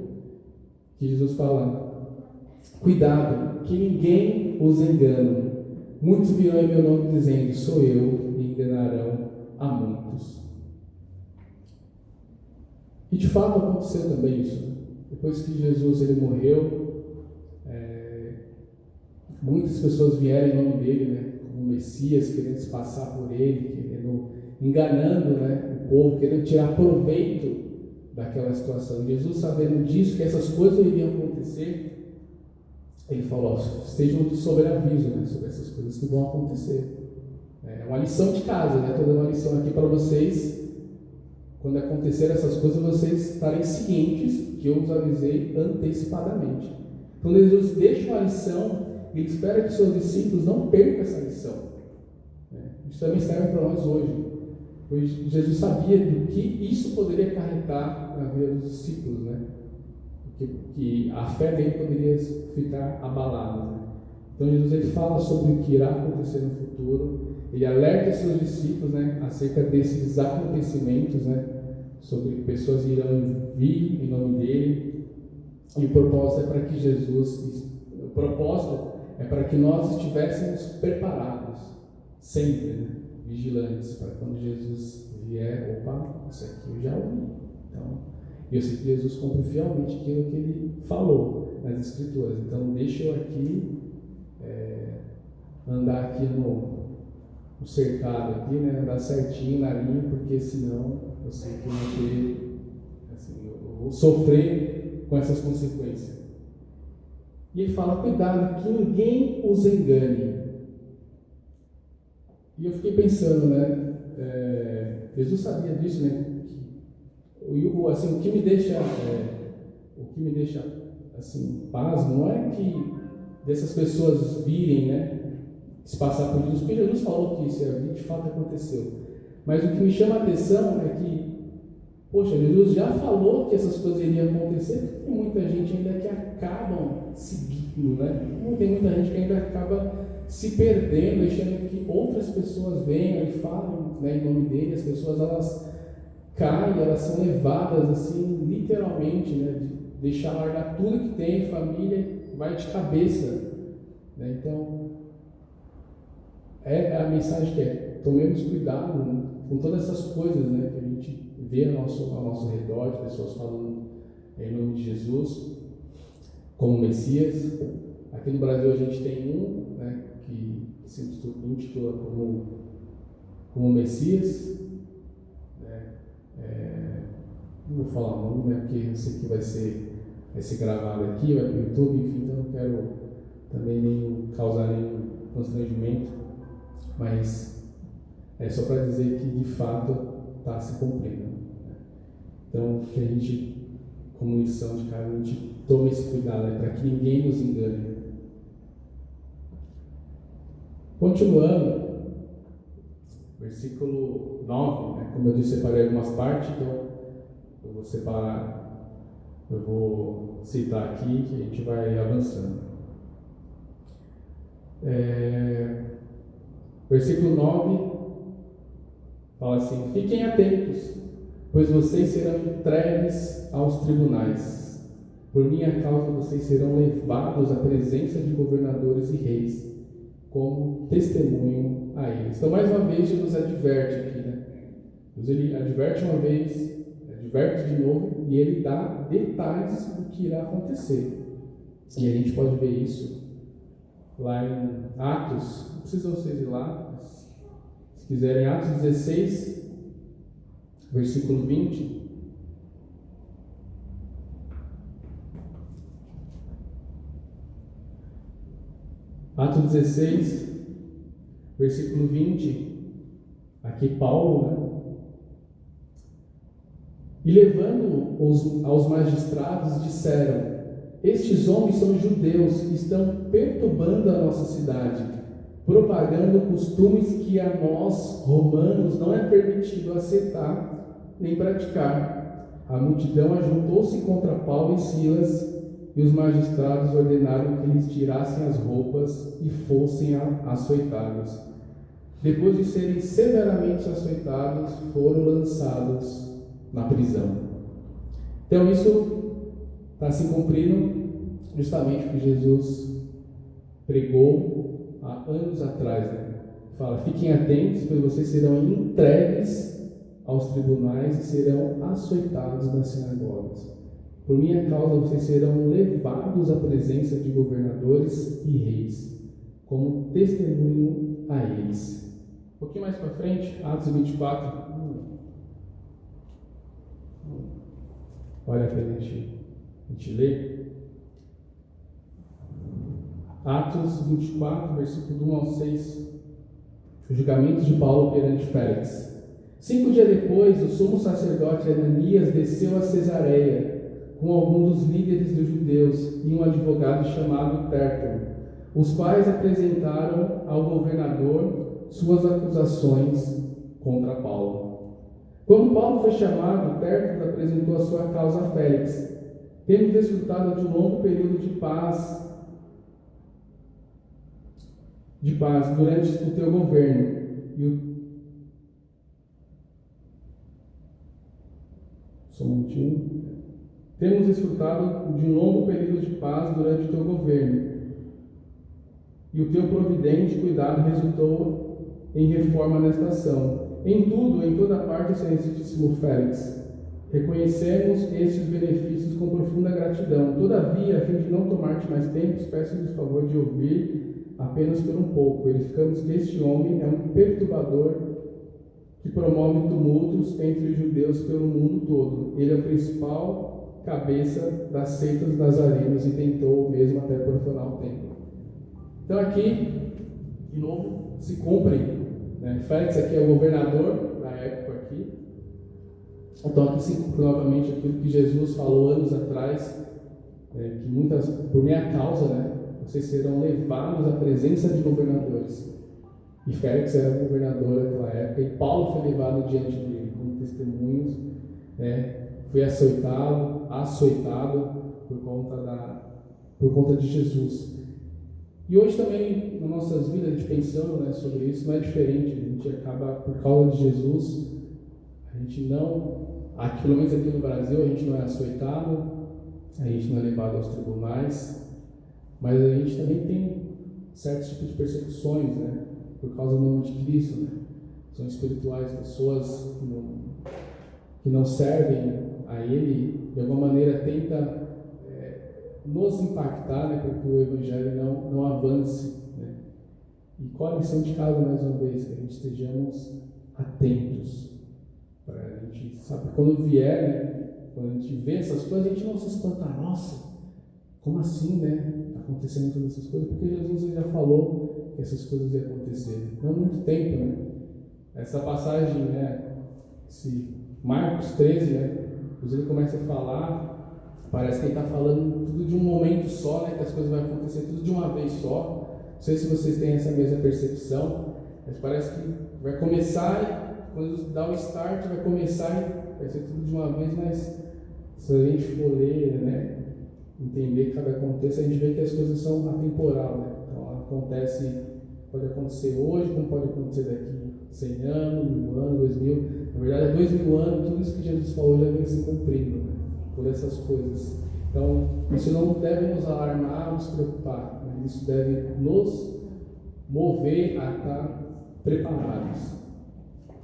que Jesus fala: cuidado, que ninguém os engane. Muitos virão em meu nome dizendo, sou eu, e enganarão a muitos. E de fato aconteceu também isso. Depois que Jesus ele morreu, muitas pessoas vieram em nome dele, né, como Messias, querendo se passar por ele, enganando, né, o povo, querendo tirar proveito daquela situação. Jesus, sabendo disso, que essas coisas iriam acontecer, ele falou: estejam de sobreaviso, né, sobre essas coisas que vão acontecer. É uma lição de casa, né? Estou dando uma lição aqui para vocês. Quando acontecer essas coisas, vocês estarem cientes que eu os avisei antecipadamente. Então Jesus deixa uma lição. Ele espera que seus discípulos não percam essa lição. Isso também serve para nós hoje. Pois Jesus sabia do que isso poderia acarretar na vida dos discípulos, né? Que a fé dele poderia ficar abalada. Né? Então Jesus ele fala sobre o que irá acontecer no futuro. Ele alerta seus discípulos, né, acerca desses acontecimentos, né, sobre que pessoas irão vir em nome dele. E o propósito é para que é para que nós estivéssemos preparados, sempre, né? Vigilantes, para quando Jesus vier, opa, isso aqui eu já ouvi. Então, eu sei que Jesus cumpre fielmente aquilo que ele falou nas Escrituras. Então, deixa eu aqui, andar aqui no cercado, aqui, né? Andar certinho na linha, porque senão eu sei que eu vou ter, assim, eu vou sofrer com essas consequências. E ele fala: cuidado, que ninguém os engane. E eu fiquei pensando, né? Jesus sabia disso, né? Assim, o que me deixa assim, pasmo não é que dessas pessoas virem, né? Se passar por Jesus, porque Jesus falou que isso de fato aconteceu. Mas o que me chama a atenção é que, poxa, Jesus já falou que essas coisas iriam acontecer. Tem muita gente ainda que acabam seguindo, né? Tem muita gente que ainda acaba se perdendo, deixando que outras pessoas venham e falem, né, em nome dele. As pessoas elas caem, elas são levadas assim, literalmente, né, de deixar largar tudo que tem, família, vai de cabeça, né? Então, a mensagem que tomemos cuidado, né, com todas essas coisas, né, que a gente vê ao nosso redor, de pessoas falando em nome de Jesus como Messias. Aqui no Brasil a gente tem um, né, que se intitula como Messias, né? Não vou falar o nome, né, porque eu sei que vai ser gravado aqui, vai para o YouTube, enfim, então não quero também causar nenhum constrangimento, mas é só para dizer que de fato está se cumprindo, né? Então, que a gente, como lição de casa, a gente tome esse cuidado, né, para que ninguém nos engane. Continuando, versículo 9, né? Como eu disse, separei algumas partes, então eu vou separar, eu vou citar aqui que a gente vai avançando. Versículo 9 fala assim: fiquem atentos, pois vocês serão entregues aos tribunais. Por minha causa vocês serão levados à presença de governadores e reis, como testemunho a eles. Então, mais uma vez, Jesus adverte aqui, né? Ele adverte uma vez, adverte de novo, e ele dá detalhes do que irá acontecer. E a gente pode ver isso lá em Atos. Não precisa vocês ir lá, mas se quiserem, Atos 16, versículo 20. Atos 16, versículo 20, aqui Paulo, né? E levando aos magistrados, disseram: estes homens são judeus que estão perturbando a nossa cidade, propagando costumes que a nós, romanos, não é permitido aceitar nem praticar. A multidão ajuntou-se contra Paulo e Silas, e os magistrados ordenaram que lhes tirassem as roupas e fossem açoitados. Depois de serem severamente açoitados, foram lançados na prisão. Então isso está se cumprindo justamente o que Jesus pregou há anos atrás, né? Fala: fiquem atentos, pois vocês serão entregues aos tribunais e serão açoitados nas sinagogas. Por minha causa vocês serão levados à presença de governadores e reis, como testemunho a eles. Um pouquinho mais para frente, Atos 24. Olha para a gente ler. Atos 24, versículo 1 ao 6. O julgamento de Paulo perante Félix. 5 dias depois, o sumo sacerdote Ananias desceu a Cesareia com alguns dos líderes dos judeus e um advogado chamado Tértulo, os quais apresentaram ao governador suas acusações contra Paulo. Quando Paulo foi chamado, Tértulo apresentou a sua causa a Félix. Temos desfrutado de um longo período de paz durante o teu governo. Temos desfrutado de um longo período de paz durante o teu governo, e o teu providente cuidado resultou em reforma nesta ação. Em tudo, em toda parte, excelentíssimo Félix, reconhecemos estes benefícios com profunda gratidão. Todavia, a fim de não tomar-te mais tempo, peço-lhes o favor de ouvir apenas por um pouco. Verificamos que este homem é um perturbador que promove tumultos entre os judeus pelo mundo todo. Ele é o principal cabeça das seitas nazarenas e tentou mesmo até profanar o templo. Então aqui, de novo, se cumpre, né? Félix aqui é o governador da época aqui. Então aqui se cumpre novamente aquilo que Jesus falou anos atrás, que muitas, por minha causa, né, vocês serão levados à presença de governadores. E Félix era governador naquela época, e Paulo foi levado diante dele como testemunhos, foi açoitado por conta de Jesus. E hoje também, nas nossas vidas, a gente pensando, né, sobre isso, não é diferente. A gente acaba, por causa de Jesus, a gente não, pelo menos aqui no Brasil, a gente não é açoitado, a gente não é levado aos tribunais, mas a gente também tem certos tipos de persecuções, né, por causa do nome de Cristo, né? São espirituais, pessoas que não servem a Ele, de alguma maneira tenta nos impactar, né, para que o Evangelho não avance, né? E qual a lição de casa, mais uma vez? Que a gente estejamos atentos, para a gente saber, quando vier, né, quando a gente vê essas coisas, a gente não se espanta. Nossa, como assim, né? Acontecendo todas essas coisas, porque Jesus já falou que essas coisas iam acontecer. Não há muito tempo, né? Essa passagem, né? Esse Marcos 13, né? Ele começa a falar, parece que ele está falando tudo de um momento só, né? Que as coisas vão acontecer tudo de uma vez só. Não sei se vocês têm essa mesma percepção, mas parece que vai começar, quando dá o start, vai começar e vai ser tudo de uma vez, mas se a gente for ler, né? Entender que cada acontece, a gente vê que as coisas são atemporal, né? Então pode acontecer hoje, como pode acontecer daqui 100 anos, 1000 anos, 2000. Na verdade, há 2000 anos, tudo isso que Jesus falou já vem se cumprindo, né? Por essas coisas. Então, isso não deve nos alarmar, nos preocupar, né? Isso deve nos mover a estar preparados.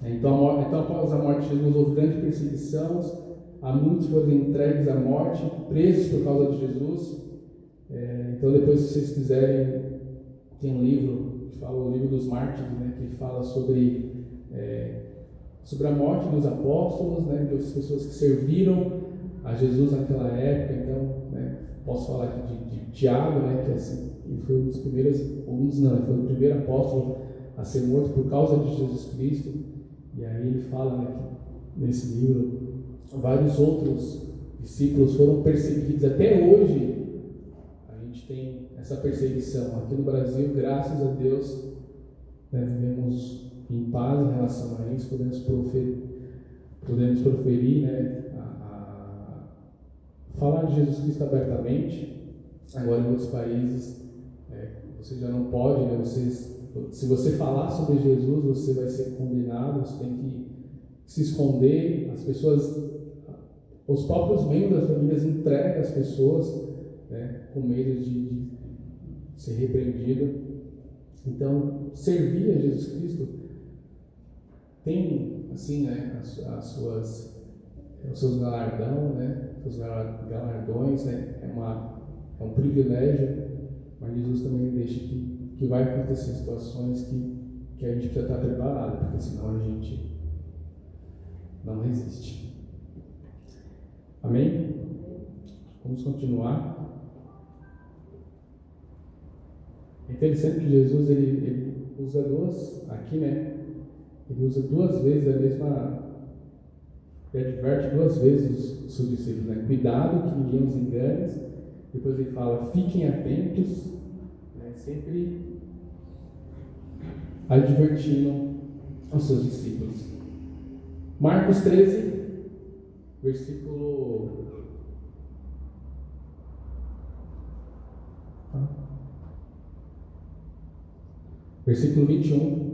Então, após a morte de Jesus, houve grande perseguição. Há muitos foram entregues à morte, presos por causa de Jesus. Então, depois, se vocês quiserem, tem um livro que fala, o livro dos mártires, né, que fala sobre a morte dos apóstolos, né, das pessoas que serviram a Jesus naquela época. Então, né, posso falar aqui de Tiago, né, que é assim, ele foi ele foi o primeiro apóstolo a ser morto por causa de Jesus Cristo. E aí ele fala, né, que nesse livro vários outros discípulos foram perseguidos. Até hoje a gente tem essa perseguição. Aqui no Brasil, graças a Deus, né, vivemos em paz em relação a isso, podemos proferir, né, falar de Jesus Cristo abertamente. Agora, em outros países, você já não pode, né, se você falar sobre Jesus, você vai ser condenado, você tem que se esconder. As pessoas, os próprios membros das famílias entregam as pessoas, né, com medo de ser repreendido. Então, servir a Jesus Cristo tem, assim, né, os seus galardões, né, é um privilégio, mas Jesus também deixa que vai acontecer situações que a gente precisa estar preparado, porque senão a gente não resiste. Amém? Vamos continuar. É interessante que Jesus ele usa ele usa duas vezes a mesma, ele adverte duas vezes os seus discípulos, né? Cuidado que ninguém os engane. Depois ele fala, fiquem atentos, né? Sempre advertindo aos seus discípulos. Marcos 13, versículo 21.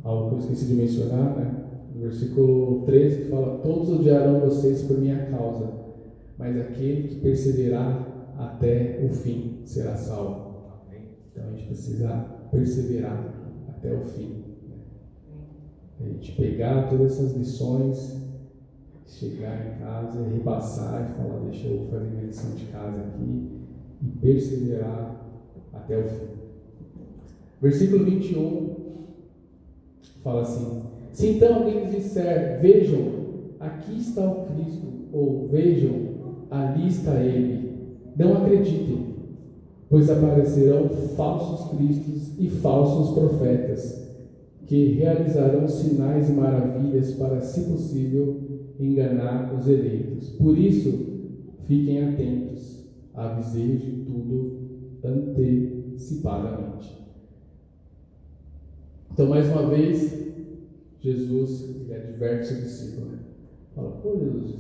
Algo que eu esqueci de mencionar, né? No versículo 13 fala, todos odiarão vocês por minha causa, mas aquele que perseverar até o fim será salvo. Então a gente precisa perseverar até o fim. A gente pegar todas essas lições, chegar em casa e repassar e falar, deixa eu fazer minha lição de casa aqui e perseverar até o fim. Versículo 21 fala assim, se então alguém lhes disser, vejam, aqui está o Cristo, ou vejam, ali está ele, não acreditem, pois aparecerão falsos cristos e falsos profetas, que realizarão sinais e maravilhas para, se possível, enganar os eleitos. Por isso, fiquem atentos, avisei de tudo antecipadamente. Então, mais uma vez, Jesus adverte seu discípulo, né? Fala, pô, Jesus,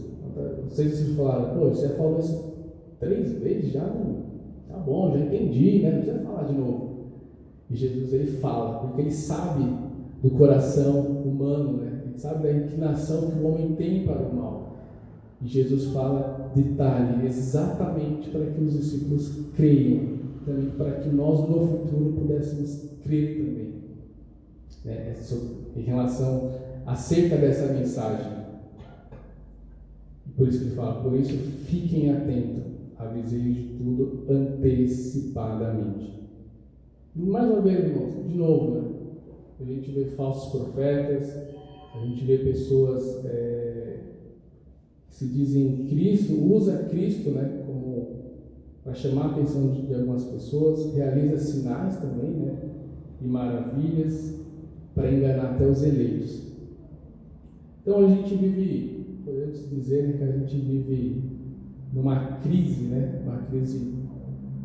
vocês falaram, pô, você já falou isso 3 vezes já, não? Tá bom, já entendi, né? Não precisa falar de novo. E Jesus, ele fala, porque ele sabe do coração humano, né? Ele sabe da inclinação que o homem tem para o mal. E Jesus fala detalhe, exatamente para que os discípulos creiam, também para que nós no futuro pudéssemos crer também, né? Em relação acerca dessa mensagem. Por isso que ele fala, por isso fiquem atentos, avisei de tudo antecipadamente. Mais uma vez, irmãos, de novo, né? A gente vê falsos profetas, a gente vê pessoas que se dizem Cristo, usa Cristo, né, como para chamar a atenção de algumas pessoas, realiza sinais também, né, e maravilhas para enganar até os eleitos. Então a gente vive, podemos dizer, né, que a gente vive numa crise, né, uma crise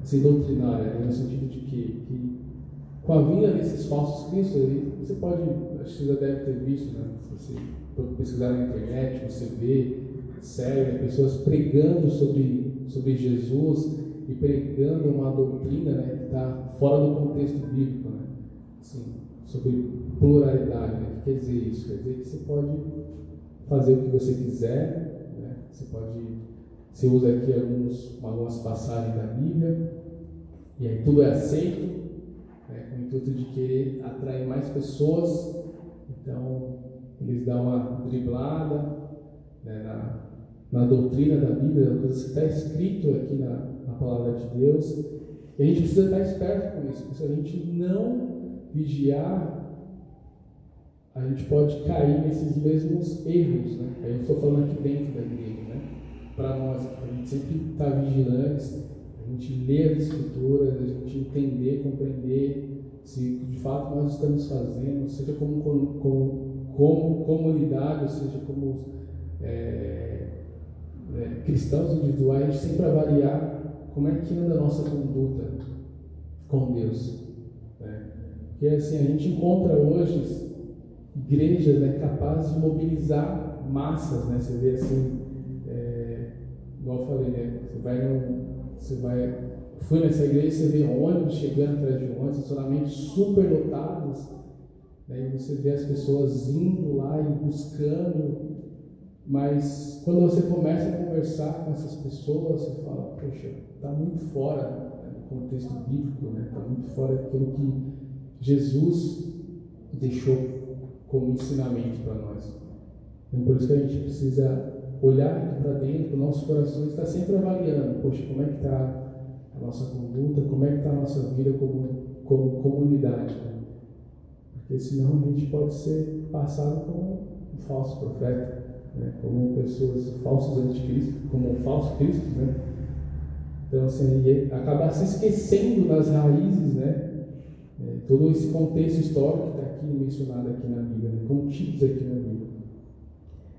assim, doutrinária, né, no sentido de que com a vinda desses falsos cristos, você pode, acho que você já deve ter visto, né, se você pesquisar na internet, você vê série, né, pessoas pregando sobre Jesus e pregando uma doutrina, né, que está fora do contexto bíblico, né, assim, sobre pluralidade, né? O que quer dizer isso? Quer dizer que você pode fazer o que você quiser, né? Você usa aqui algumas passagens da Bíblia, e aí tudo é aceito, né? Com o intuito de querer atrair mais pessoas. Então eles dão uma driblada, né, na doutrina da Bíblia, na coisa que está escrito aqui na palavra de Deus, e a gente precisa estar esperto com isso, porque se a gente não vigiar, a gente pode cair nesses mesmos erros, né? Aí eu estou falando aqui dentro da igreja, né? para nós, a gente sempre está vigilante, a gente ler as escrituras, a gente entender, compreender se de fato nós estamos fazendo, seja como comunidade, ou seja como cristãos individuais, a gente sempre avaliar como é que anda a nossa conduta com Deus. Porque assim, a gente encontra hoje igrejas, né, capazes de mobilizar massas, né? Você vê assim, igual eu falei, né? Fui nessa igreja, você vê ônibus chegando atrás de ônibus, estacionamentos super lotados, né? E você vê as pessoas indo lá e buscando, mas quando você começa a conversar com essas pessoas, você fala, poxa, está muito fora, né, do contexto bíblico, né? Está muito fora daquilo que Jesus deixou como ensinamento para nós. Então, por isso que a gente precisa olhar aqui para dentro, o nosso coração está sempre avaliando, poxa, como é que está a nossa conduta, como é que está a nossa vida como comunidade, né? Porque senão a gente pode ser passado como um falso profeta, né? Como pessoas falsos anticristos, como um falso Cristo, né? Então, assim, acabar se esquecendo das raízes, né? Todo esse contexto histórico que está aqui mencionado aqui na Bíblia, né? Contidos aqui na Bíblia.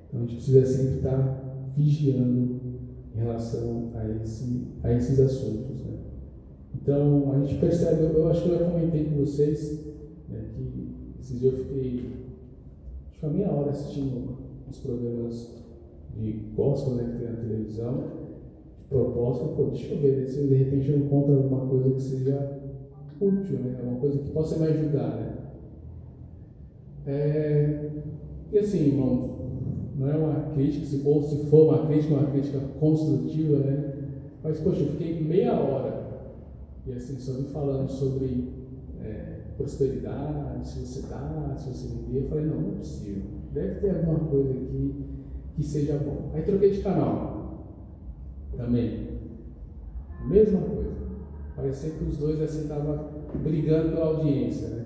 Então a gente precisa sempre estar vigiando em relação a esses assuntos, né? Então a gente percebe, eu acho que eu já comentei com vocês, né, que esses dias eu fiquei acho que uma meia hora assistindo os programas de gospel, né, que tem na televisão, de propósito, deixa eu ver se de repente eu encontro alguma coisa que seja útil, né? Uma coisa que possa me ajudar, né? E assim, irmãos, não é uma crítica, ou se for uma crítica construtiva, né? Mas, poxa, eu fiquei meia hora e assim, só me falando sobre prosperidade, se você dá, se você vender. Eu falei, não é possível, deve ter alguma coisa aqui que seja bom. Aí troquei de canal também, mesma coisa. Parecia que os dois assim estavam brigando pela audiência, né?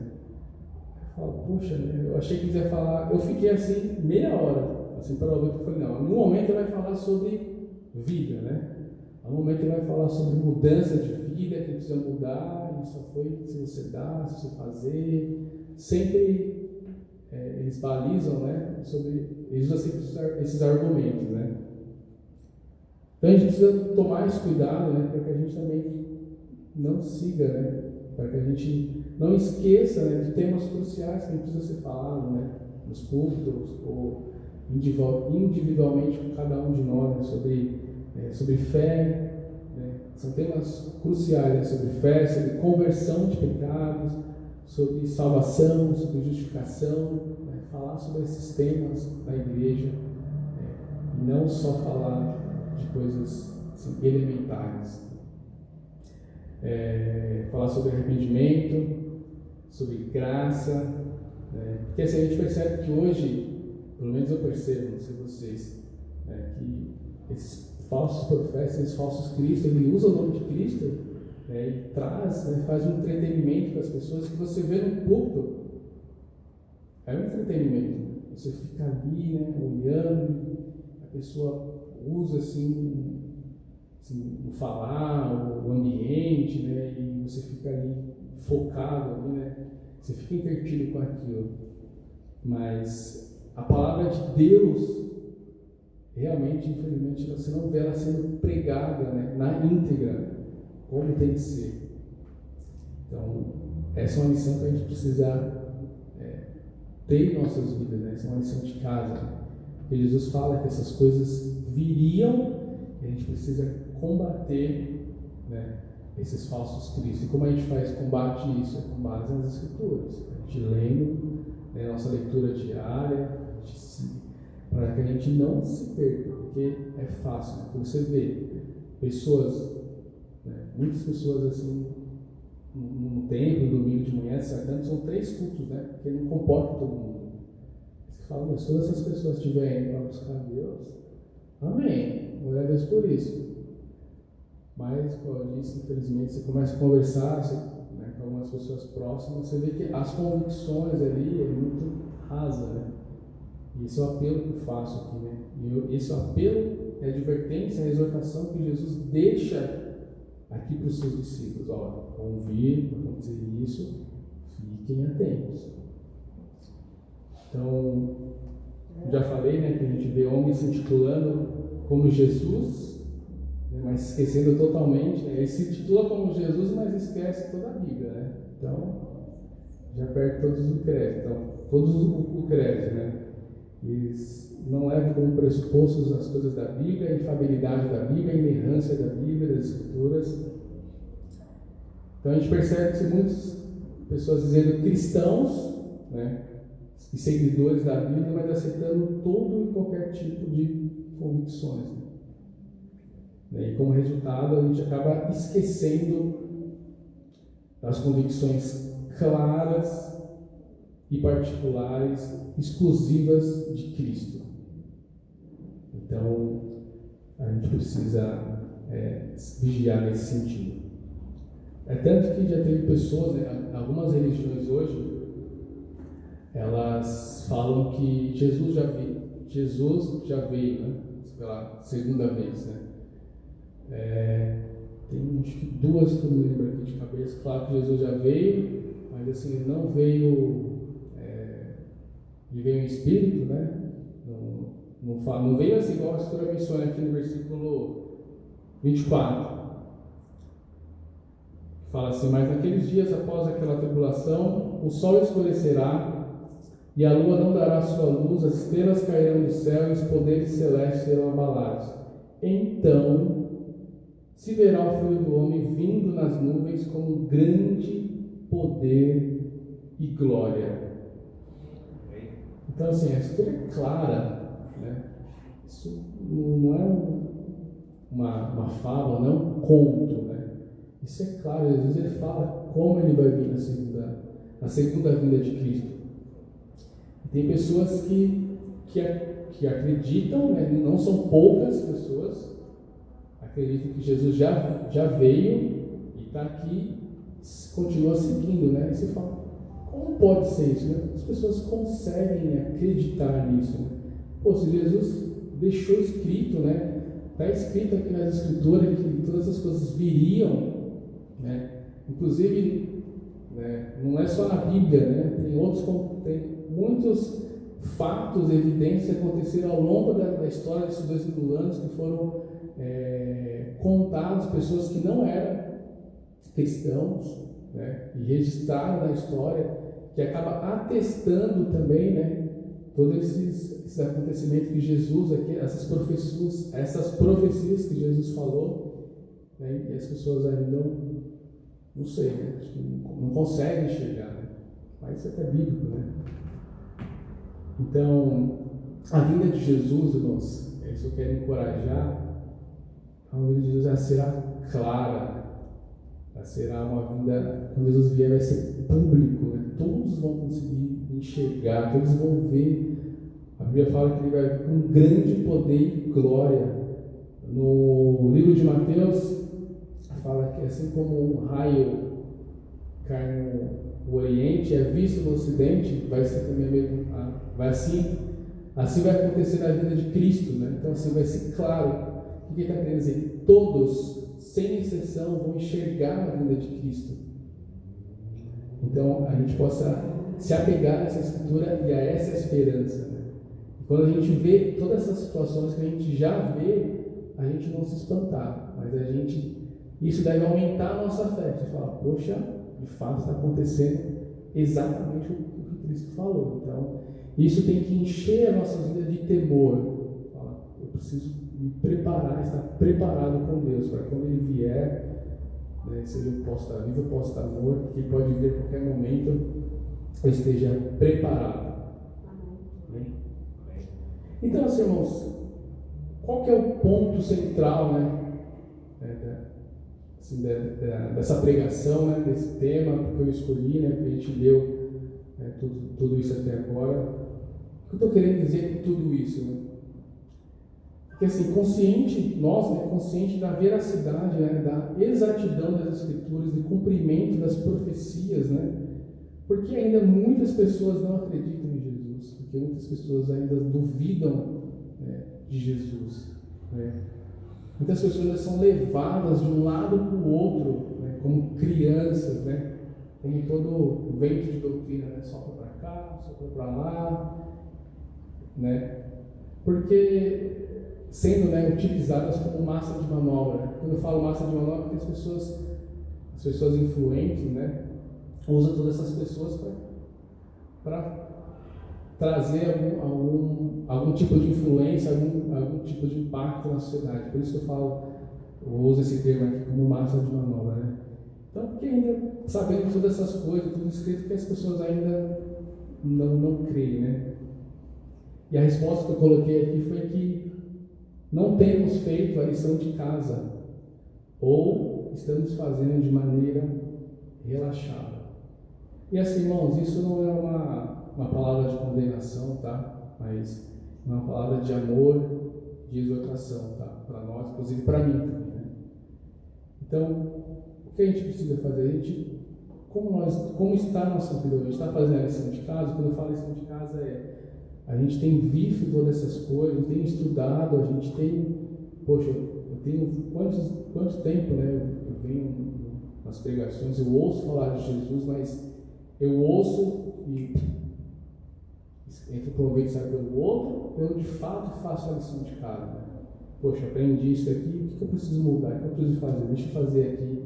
Eu falo, puxa, né? Eu achei que eles iam falar. Eu fiquei assim meia hora, assim, para ouvir, porque eu falei, não, no momento ele vai falar sobre vida, né? No momento ele vai falar sobre mudança de vida, que precisa mudar, e só foi se você dá, se você fazer. Sempre eles balizam, né? Eles usam sempre esses argumentos, né? Então a gente precisa tomar esse cuidado, né? Para que a gente também não siga, né? Para que a gente não esqueça, né, de temas cruciais que a gente precisa ser falado, né? Nos cultos ou individualmente com cada um de nós, né? Sobre fé, né? São temas cruciais, né? Sobre fé, sobre conversão de pecados, sobre salvação, sobre justificação, né? Falar sobre esses temas na igreja, né? E não só falar de coisas assim, elementares. Falar sobre arrependimento, sobre graça, né? Porque assim, a gente percebe que hoje, pelo menos eu percebo, não sei vocês, né, que esses falsos profetas, esses falsos cristos, ele usa o nome de Cristo, né, e traz, né, faz um entretenimento para as pessoas que você vê no púlpito. É um entretenimento. Você fica ali, né, olhando, a pessoa usa assim, o falar, o ambiente, né, e você fica ali focado, ali, né, você fica entretido com aquilo. Mas a palavra de Deus, realmente, infelizmente, você não vê ela sendo pregada, né, na íntegra, como tem que ser. Então, essa é uma lição que a gente precisa ter em nossas vidas, né? Essa é uma lição de casa. Porque Jesus fala que essas coisas viriam e a gente precisa combater, né, esses falsos cristos. E como a gente combate isso? É com base nas Escrituras. A gente lendo, né, nossa leitura diária, para que a gente não se perca, porque é fácil, né? Porque você vê pessoas, né, muitas pessoas assim, no templo, no domingo de manhã, certamente são 3 cultos, né? Porque não comporta todo mundo. Você fala, mas todas essas pessoas estiverem para buscar Deus, amém, glória a Deus por isso. Mas, como eu disse, infelizmente, você começa a conversar né, com algumas pessoas próximas, você vê que as convicções ali é muito rasa, né? E esse é o apelo que eu faço aqui, né? E esse apelo a advertência, a exortação que Jesus deixa aqui para os seus discípulos. Ó, vão vir, vão dizer isso, fiquem atentos. Então, já falei, né, que a gente vê homens se intitulando como Jesus, né, mas esquecendo totalmente, né, ele se intitula como Jesus, mas esquece toda a Bíblia, né? Então, já perde todos o crédito. Então, todos o crédito, né? Eles não levam como pressupostos as coisas da Bíblia, a infabilidade da Bíblia, a inerrância da Bíblia, das Escrituras. Então a gente percebe que muitas pessoas dizendo cristãos, né, e seguidores da Bíblia, mas aceitando todo e qualquer tipo de convicções. Né? E como resultado, a gente acaba esquecendo das convicções claras e particulares, exclusivas de Cristo. Então, a gente precisa vigiar nesse sentido. É tanto que já teve pessoas, né, algumas religiões hoje, elas falam que Jesus já veio, né, pela segunda vez, né? Tem acho que duas que eu me lembro aqui de cabeça que falam que Jesus já veio, mas assim, ele não veio, ele veio em espírito, né? Não veio assim igual a Escritura menciona aqui no versículo 24. Fala assim: mas naqueles dias após aquela tribulação, o sol escurecerá e a lua não dará sua luz, as estrelas cairão do céu e os poderes celestes serão abalados. Então se verá o Filho do Homem vindo nas nuvens com um grande poder e glória. Então, assim, a Escritura é clara, né? Isso não é uma fala, não é um conto, né? Isso é claro. Jesus ele fala como ele vai vir na segunda vinda de Cristo. E tem pessoas que acreditam, né? Não são poucas pessoas, acreditam que Jesus já veio e está aqui, continua seguindo, né? E você fala, como pode ser isso, né? As pessoas conseguem acreditar nisso, né? Pô, se Jesus deixou escrito, né? Está escrito aqui nas Escrituras que todas as coisas viriam, né? Inclusive, né, não é só na Bíblia, né? Tem muitos fatos, evidências que aconteceram ao longo da história desses 2000 anos que foram contados, pessoas que não eram cristãos, né? E registraram na história, que acaba atestando também, né, todos esses acontecimentos que Jesus, essas profecias que Jesus falou, né, e as pessoas ainda não sei, né, acho que não conseguem enxergar, né, mas isso é até bíblico, né. Então, a vinda de Jesus, irmãos, é isso que eu quero encorajar. A vinda de Jesus será clara. Será uma vinda, quando Jesus vier, vai ser público, né? Todos vão conseguir enxergar, todos vão ver. A Bíblia fala que ele vai vir com grande poder e glória. No livro de Mateus, fala que assim como um raio cai no Oriente, é visto no Ocidente, vai ser também mesmo, assim vai acontecer na vinda de Cristo, né? Então assim vai ser claro. O que ele está querendo dizer? Todos, sem exceção, vão enxergar a vinda de Cristo. Então, a gente possa se apegar a essa Escritura e a essa esperança. Né? E quando a gente vê todas essas situações que a gente já vê, a gente não se espantar, mas isso deve aumentar a nossa fé. Você fala, poxa, de fato está acontecendo exatamente o que Cristo falou. Então, isso tem que encher a nossa vida de temor. Fala, eu preciso me preparar, estar preparado com Deus, para quando Ele vier, né, seja eu posso estar vivo, eu posso estar morto, que pode vir a qualquer momento, eu esteja preparado. Amém. Então, assim, irmãos, qual que é o ponto central, né, dessa pregação, né, desse tema que eu escolhi, né, que a gente deu, né, tudo isso até agora? O que eu estou querendo dizer com tudo isso, né? Porque assim, consciente da veracidade, né, da exatidão das Escrituras, do cumprimento das profecias, né? Porque ainda muitas pessoas não acreditam em Jesus, porque muitas pessoas ainda duvidam, né, de Jesus. né? Muitas pessoas são levadas de um lado para o outro, né? Como crianças, né? Como todo vento de doutrina, né? Sopra para cá, sopra para lá, né? Porque sendo, né, utilizadas como massa de manobra. Quando eu falo massa de manobra, porque as pessoas influentes, né, usam todas essas pessoas para trazer algum tipo de influência, algum tipo de impacto na sociedade. Por isso que eu uso esse termo aqui como massa de manobra, né? Então, porque ainda sabendo todas essas coisas, tudo escrito, que as pessoas ainda não creem, né? E a resposta que eu coloquei aqui foi que não temos feito a lição de casa, ou estamos fazendo de maneira relaxada. E assim, irmãos, isso não é uma palavra de condenação, tá? Mas é uma palavra de amor, de exortação, tá? Para nós, inclusive para mim também, né? Então, o que a gente precisa fazer? Como está a nossa vida? A gente está fazendo a lição de casa. Quando eu falo lição de casa, a gente tem visto todas essas coisas, tem estudado, a gente tem, poxa, eu tenho quanto tempo, né? Eu venho nas pregações, eu ouço falar de Jesus, mas eu ouço e entre o proveito sai pelo outro, eu de fato faço a lição de casa, né? Poxa, aprendi isso aqui, o que eu preciso mudar, o que eu preciso fazer? Deixa eu fazer aqui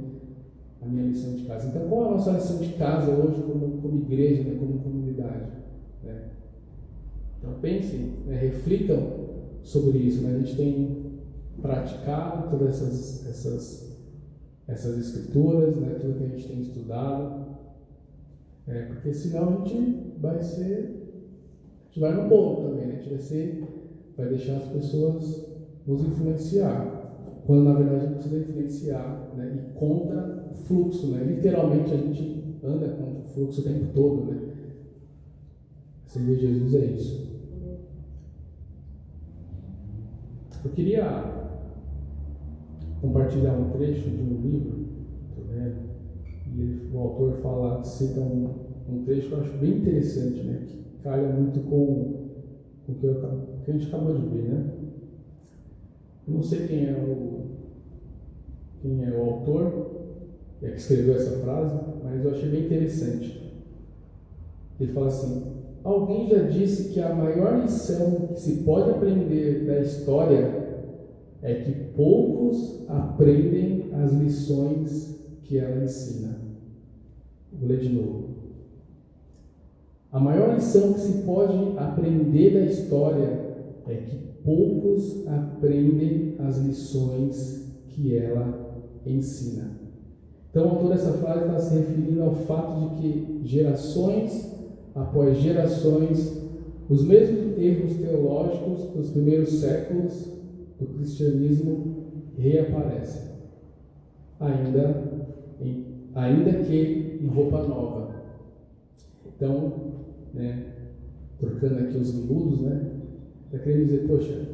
a minha lição de casa. Então, qual é a nossa lição de casa hoje como igreja, né? Como comunidade, né? Então pensem, né, reflitam sobre isso, né? A gente tem praticado todas essas escrituras, né? Tudo que a gente tem estudado, porque senão a gente vai no bolo também, né? A gente vai deixar as pessoas nos influenciar, quando na verdade a gente precisa influenciar, né? E contra o fluxo, né? Literalmente a gente anda contra o fluxo o tempo todo, né? Servir Jesus é isso. Eu queria compartilhar um trecho de um livro, e o autor cita um trecho que eu acho bem interessante, né? Que calha muito com o que a gente acabou de ver, né? Eu não sei quem é o autor que escreveu essa frase, mas eu achei bem interessante. Ele fala assim: alguém já disse que a maior lição que se pode aprender da história é que poucos aprendem as lições que ela ensina. Vou ler de novo. A maior lição que se pode aprender da história é que poucos aprendem as lições que ela ensina. Então, o autor dessa frase está se referindo ao fato de que gerações após gerações, os mesmos erros teológicos dos primeiros séculos do cristianismo reaparecem, ainda que em roupa nova. Então, né, trocando aqui os miúdos, né, está querendo dizer, poxa,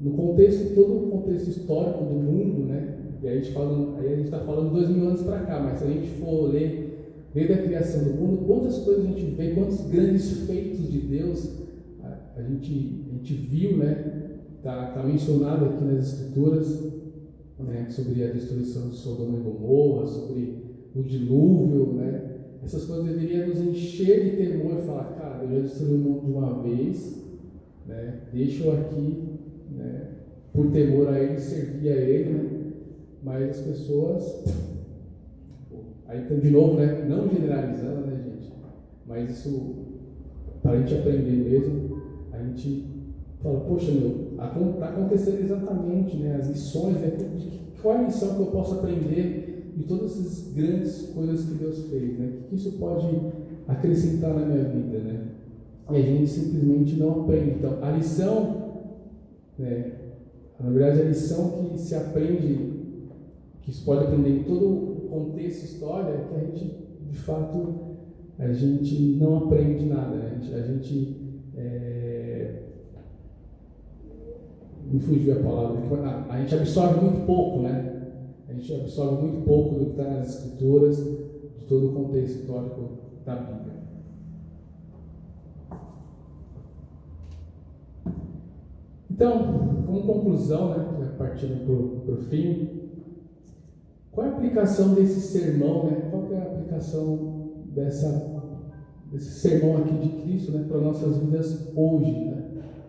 no contexto, todo o contexto histórico do mundo, né, e aí a gente está falando 2000 anos para cá, mas se a gente for ler desde a criação do mundo, quantas coisas a gente vê, quantos grandes feitos de Deus a gente viu, né? Tá mencionado aqui nas Escrituras, né? Sobre a destruição de Sodoma e Gomorra, sobre o dilúvio, né? Essas coisas deveriam nos encher de temor e falar, cara, eu já destruí o mundo de uma vez, né? Deixa eu aqui, né? Por temor a Ele, servir a Ele, né? Mas as pessoas... Aí, então, de novo, né? Não generalizando, né, gente? Mas isso, para a gente aprender mesmo, a gente fala, poxa, está acontecendo exatamente, né? As lições, né? Qual é a lição que eu posso aprender de todas essas grandes coisas que Deus fez, né? O que isso pode acrescentar na minha vida, né? E a gente simplesmente não aprende. Então, a lição, né? Na verdade, a lição que se aprende, que se pode aprender em todo o contexto história, é que a gente, de fato, a gente não aprende nada, né? Me fugiu a palavra, a gente absorve muito pouco, né? A gente absorve muito pouco do que está nas Escrituras, de todo o contexto histórico da Bíblia. Então, como conclusão, né, já partindo para o fim, qual é a aplicação desse sermão, né? Qual que é a aplicação desse sermão aqui de Cristo, né, para nossas vidas hoje, né?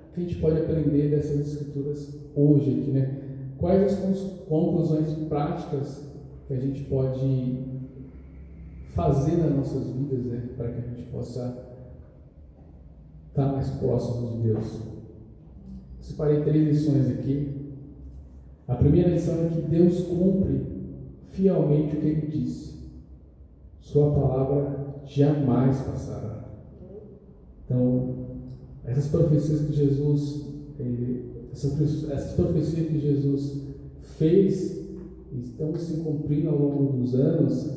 O que a gente pode aprender dessas escrituras hoje aqui, né? Quais as conclusões práticas que a gente pode fazer nas nossas vidas, né, para que a gente possa estar mais próximo de Deus? Eu separei 3 lições aqui. A primeira lição é que Deus cumpre fielmente o que Ele disse. Sua palavra jamais passará. Então, essas profecias que Jesus fez e estão se cumprindo ao longo dos anos,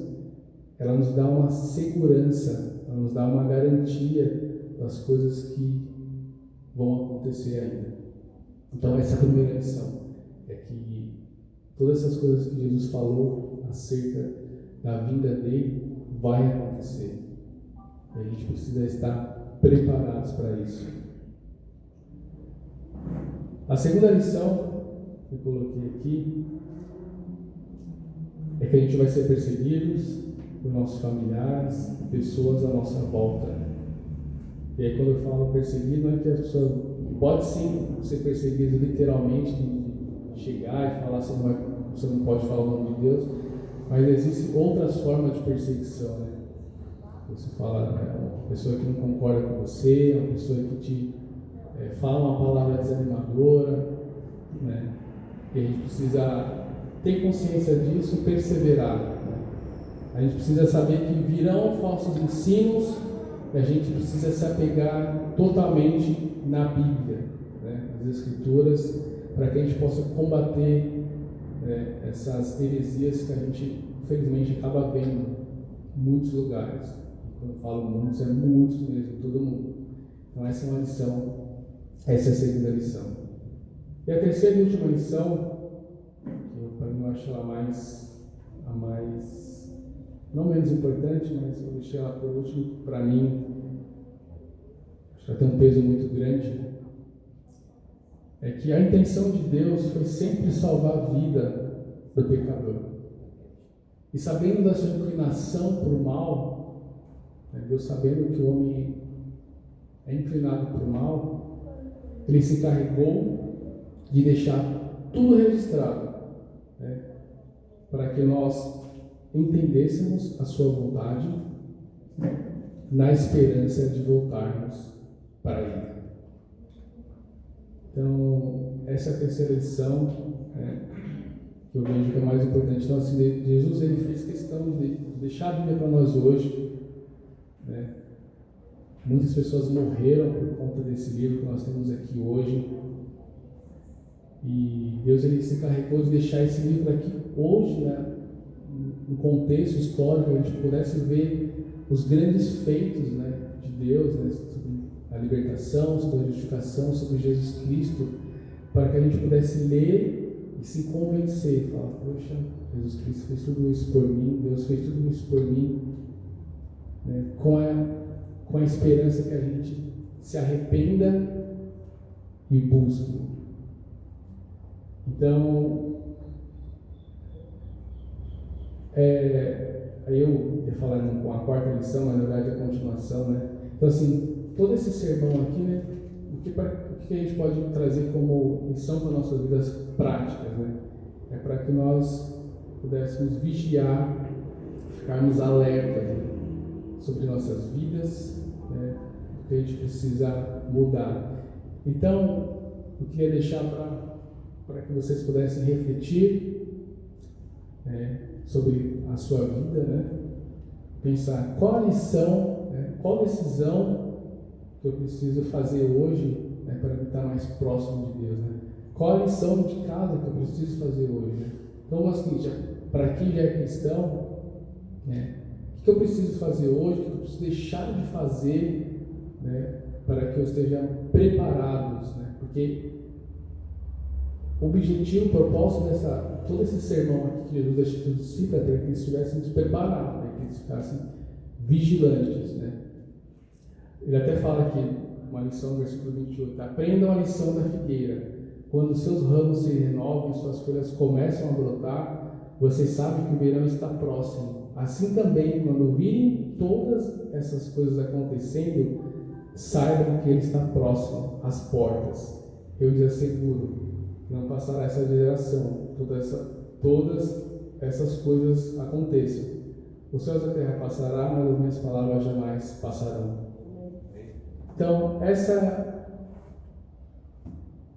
ela nos dá uma segurança, ela nos dá uma garantia das coisas que vão acontecer ainda. Então, essa é a primeira lição, é que todas essas coisas que Jesus falou acerca da vinda dele vai acontecer. E a gente precisa estar preparados para isso. A segunda lição que eu coloquei aqui é que a gente vai ser perseguidos por nossos familiares, pessoas à nossa volta. E aí, quando eu falo perseguido, não é que a pessoa pode sim ser perseguida literalmente, de chegar e falar assim, você não pode falar o nome de Deus, mas existem outras formas de perseguição, né? Você fala, uma pessoa que não concorda com você, uma pessoa que te fala uma palavra desanimadora, né? E a gente precisa ter consciência disso e perseverar, né? A gente precisa saber que virão falsos ensinos e a gente precisa se apegar totalmente na Bíblia, né? Nas Escrituras, para que a gente possa combater essas heresias que a gente, infelizmente, acaba vendo em muitos lugares. Quando eu falo muitos, é muitos mesmo, todo mundo. Então essa é uma lição, essa é a segunda lição. E a terceira e última lição, que para mim eu acho ela a mais, não menos importante, mas eu deixei ela por último, para mim, acho que ela tem um peso muito grande, é que a intenção de Deus foi sempre salvar a vida do pecador. E sabendo da sua inclinação para o mal, Deus sabendo que o homem é inclinado para o mal, Ele se encarregou de deixar tudo registrado, né, para que nós entendêssemos a sua vontade, na esperança de voltarmos para Ele. Então, essa é a terceira lição, que eu vejo que é mais importante. Então, assim, Jesus ele fez questão de deixar a Bíblia para nós hoje, né? Muitas pessoas morreram por conta desse livro que nós temos aqui hoje, e Deus ele se encarregou de deixar esse livro aqui hoje, né, no contexto histórico, a gente pudesse ver os grandes feitos, né, de Deus, né, sobre a libertação, sobre a justificação, sobre Jesus Cristo, para que a gente pudesse ler e se convencer, falar, poxa, Jesus Cristo fez tudo isso por mim, Deus fez tudo isso por mim, né, com a esperança que a gente se arrependa e busque. Então, aí eu ia falar com a quarta lição, mas na verdade é a continuação, né? Então, assim, todo esse sermão aqui, né, o que a gente pode trazer como lição para nossas vidas práticas, né? É para que nós pudéssemos vigiar, ficarmos alertas, né, sobre nossas vidas, né, o que a gente precisa mudar. Então, eu queria deixar para que vocês pudessem refletir sobre a sua vida, né? Pensar qual a lição, né, qual decisão que eu preciso fazer hoje, né, para me estar mais próximo de Deus, né? Qual a lição de casa que eu preciso fazer hoje, né? Então, assim, para quem já é cristão, né, o que eu preciso fazer hoje, o que eu preciso deixar de fazer, né, para que eu esteja preparados, né? Porque o objetivo, o propósito todo esse sermão aqui que Jesus deixa para os discípulos é para que eles estivessem preparados, né, que eles ficassem vigilantes, né? Ele até fala aqui, uma lição no versículo 28, aprendam a lição da figueira. quando seus ramos se renovam e suas folhas começam a brotar, vocês sabem que o verão está próximo. Assim também, quando virem todas essas coisas acontecendo, saibam que ele está próximo, às portas. Eu lhes asseguro que não passará essa geração, todas essas coisas aconteçam. Os céus e a terra passará, mas as minhas palavras jamais passarão. Então, essa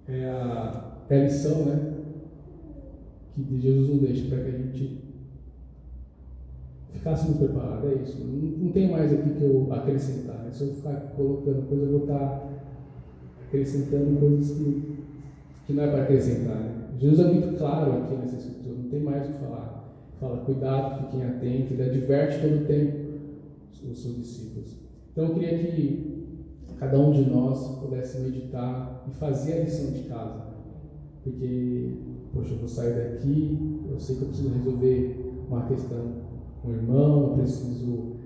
é a lição, né, que Jesus nos deixa para que a gente ficássemos preparados. É isso. Não tem mais aqui que eu acrescentar. Né? Se eu ficar colocando coisa, eu vou estar acrescentando coisas que não é para acrescentar. Né? Jesus é muito claro aqui nessa escritura, não tem mais o que falar. Fala, cuidado, fiquem atentos, ele adverte todo o tempo os seus discípulos. Então eu queria que cada um de nós pudesse meditar e fazer a lição de casa. Porque, poxa, eu vou sair daqui, eu sei que eu preciso resolver uma questão com o irmão, eu preciso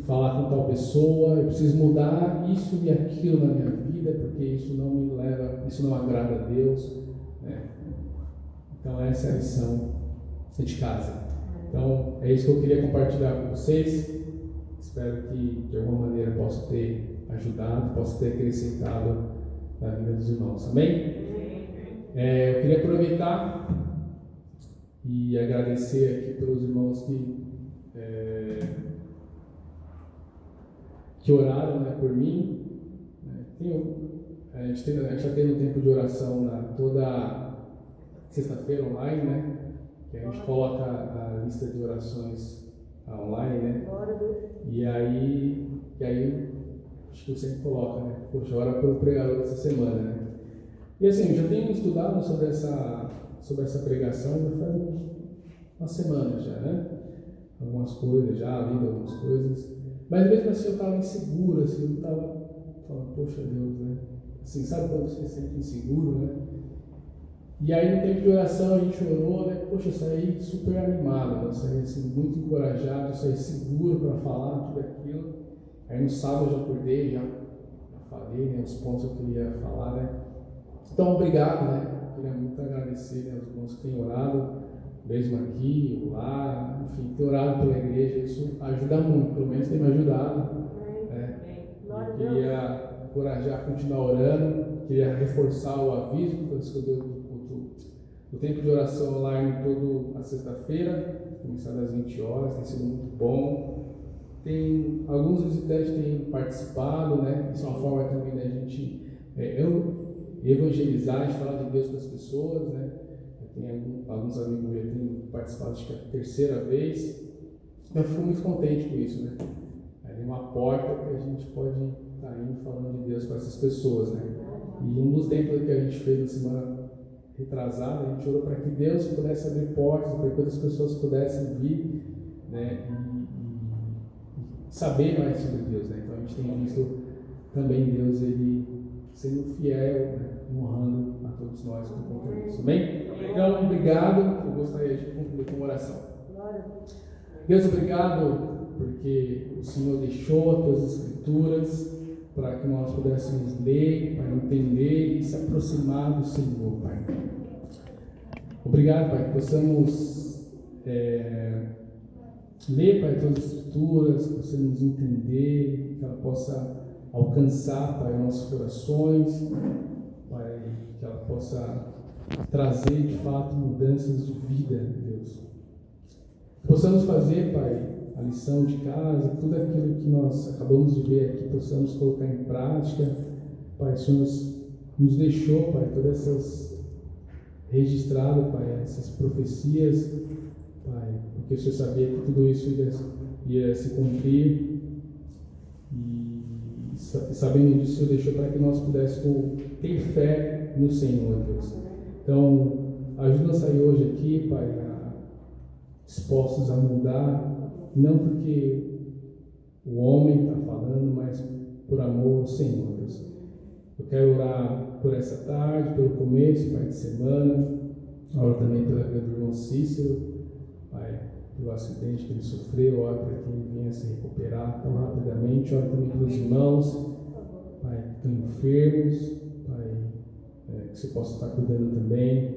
falar com tal pessoa, eu preciso mudar isso e aquilo na minha vida, porque isso não me leva, isso não agrada a Deus. Né? Então essa é a lição de casa. Então é isso que eu queria compartilhar com vocês. Espero que de alguma maneira possa ter ajudado, possa ter acrescentado na vida dos irmãos. Amém? Eu queria aproveitar e agradecer aqui pelos irmãos que oraram, né, por mim. A gente está tendo um tempo de oração toda sexta-feira online, né? Que a gente coloca a lista de orações online, né? E aí acho que eu sempre coloco, né? Poxa, ora pelo pregador dessa semana, né? E assim, eu já tenho estudado sobre essa pregação já faz umas semanas já, né? Algumas coisas já, lido algumas coisas. Mas mesmo assim eu estava inseguro, assim, eu estava falando, poxa Deus, né? Assim, sabe quando você se sente inseguro, né? E aí no tempo de oração a gente orou, né? Poxa, eu saí super animado, eu saí assim, muito encorajado, eu saí seguro para falar tudo aquilo. Aí no sábado eu já acordei, já falei, né, os pontos que eu queria falar, né? Então obrigado, né? Eu queria muito agradecer, né, os irmãos que têm orado, mesmo aqui, lá, enfim, ter orado pela igreja, isso ajuda muito, pelo menos tem me ajudado. Eu queria encorajar a continuar orando, queria reforçar o aviso que eu dei do tempo de oração online toda a sexta-feira, começado às 20 horas, tem sido muito bom. Tem alguns visitantes têm participado, né? Isso é uma forma também da gente evangelizar, a gente falar de Deus para as pessoas, né? Tem alguns amigos meus que têm participado, acho que é a terceira vez. Eu fico muito contente com isso, né? É uma porta que a gente pode estar indo falando de Deus para essas pessoas, né? E um dos templos que a gente fez na semana retrasada, a gente orou para que Deus pudesse abrir portas, para que outras pessoas pudessem vir, né? E saber mais sobre Deus, né? Então a gente tem visto também Deus, ele sendo fiel, né? Honrando a todos nós por conta disso. Amém? Então, obrigado. Eu gostaria de concluir com uma oração. Deus, obrigado porque o Senhor deixou as tuas escrituras para que nós pudéssemos ler, para entender e se aproximar do Senhor, Pai. Obrigado, Pai, que possamos ler, Pai, as tuas escrituras, que possamos entender, que ela possa alcançar, Pai, nossos corações, Pai, que ela possa trazer, de fato, mudanças de vida, Deus. Possamos fazer, Pai, a lição de casa, tudo aquilo que nós acabamos de ver aqui, possamos colocar em prática. Pai, o Senhor nos deixou, Pai, todas essas registrado, Pai, essas profecias, Pai, porque o Senhor sabia que tudo isso ia se cumprir, e sabendo disso, o Senhor deixou para que nós pudéssemos ter fé no Senhor, Deus. Então, ajuda-nos a sair hoje aqui, Pai, dispostos a mudar, não porque o homem está falando, mas por amor ao Senhor, Deus. Eu quero orar por essa tarde, pelo começo, Pai, de semana. Oro também pela vida do irmão Cícero, Pai, pelo acidente que ele sofreu. Oro para que ele venha se recuperar tão rapidamente. Oro também pelos irmãos, Pai, que estão enfermos, Pai, que você possa estar cuidando também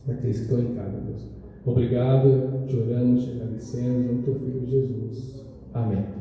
daqueles que estão em casa, Deus. Obrigado, te oramos, te agradecemos, em nome do teu Filho Jesus. Amém.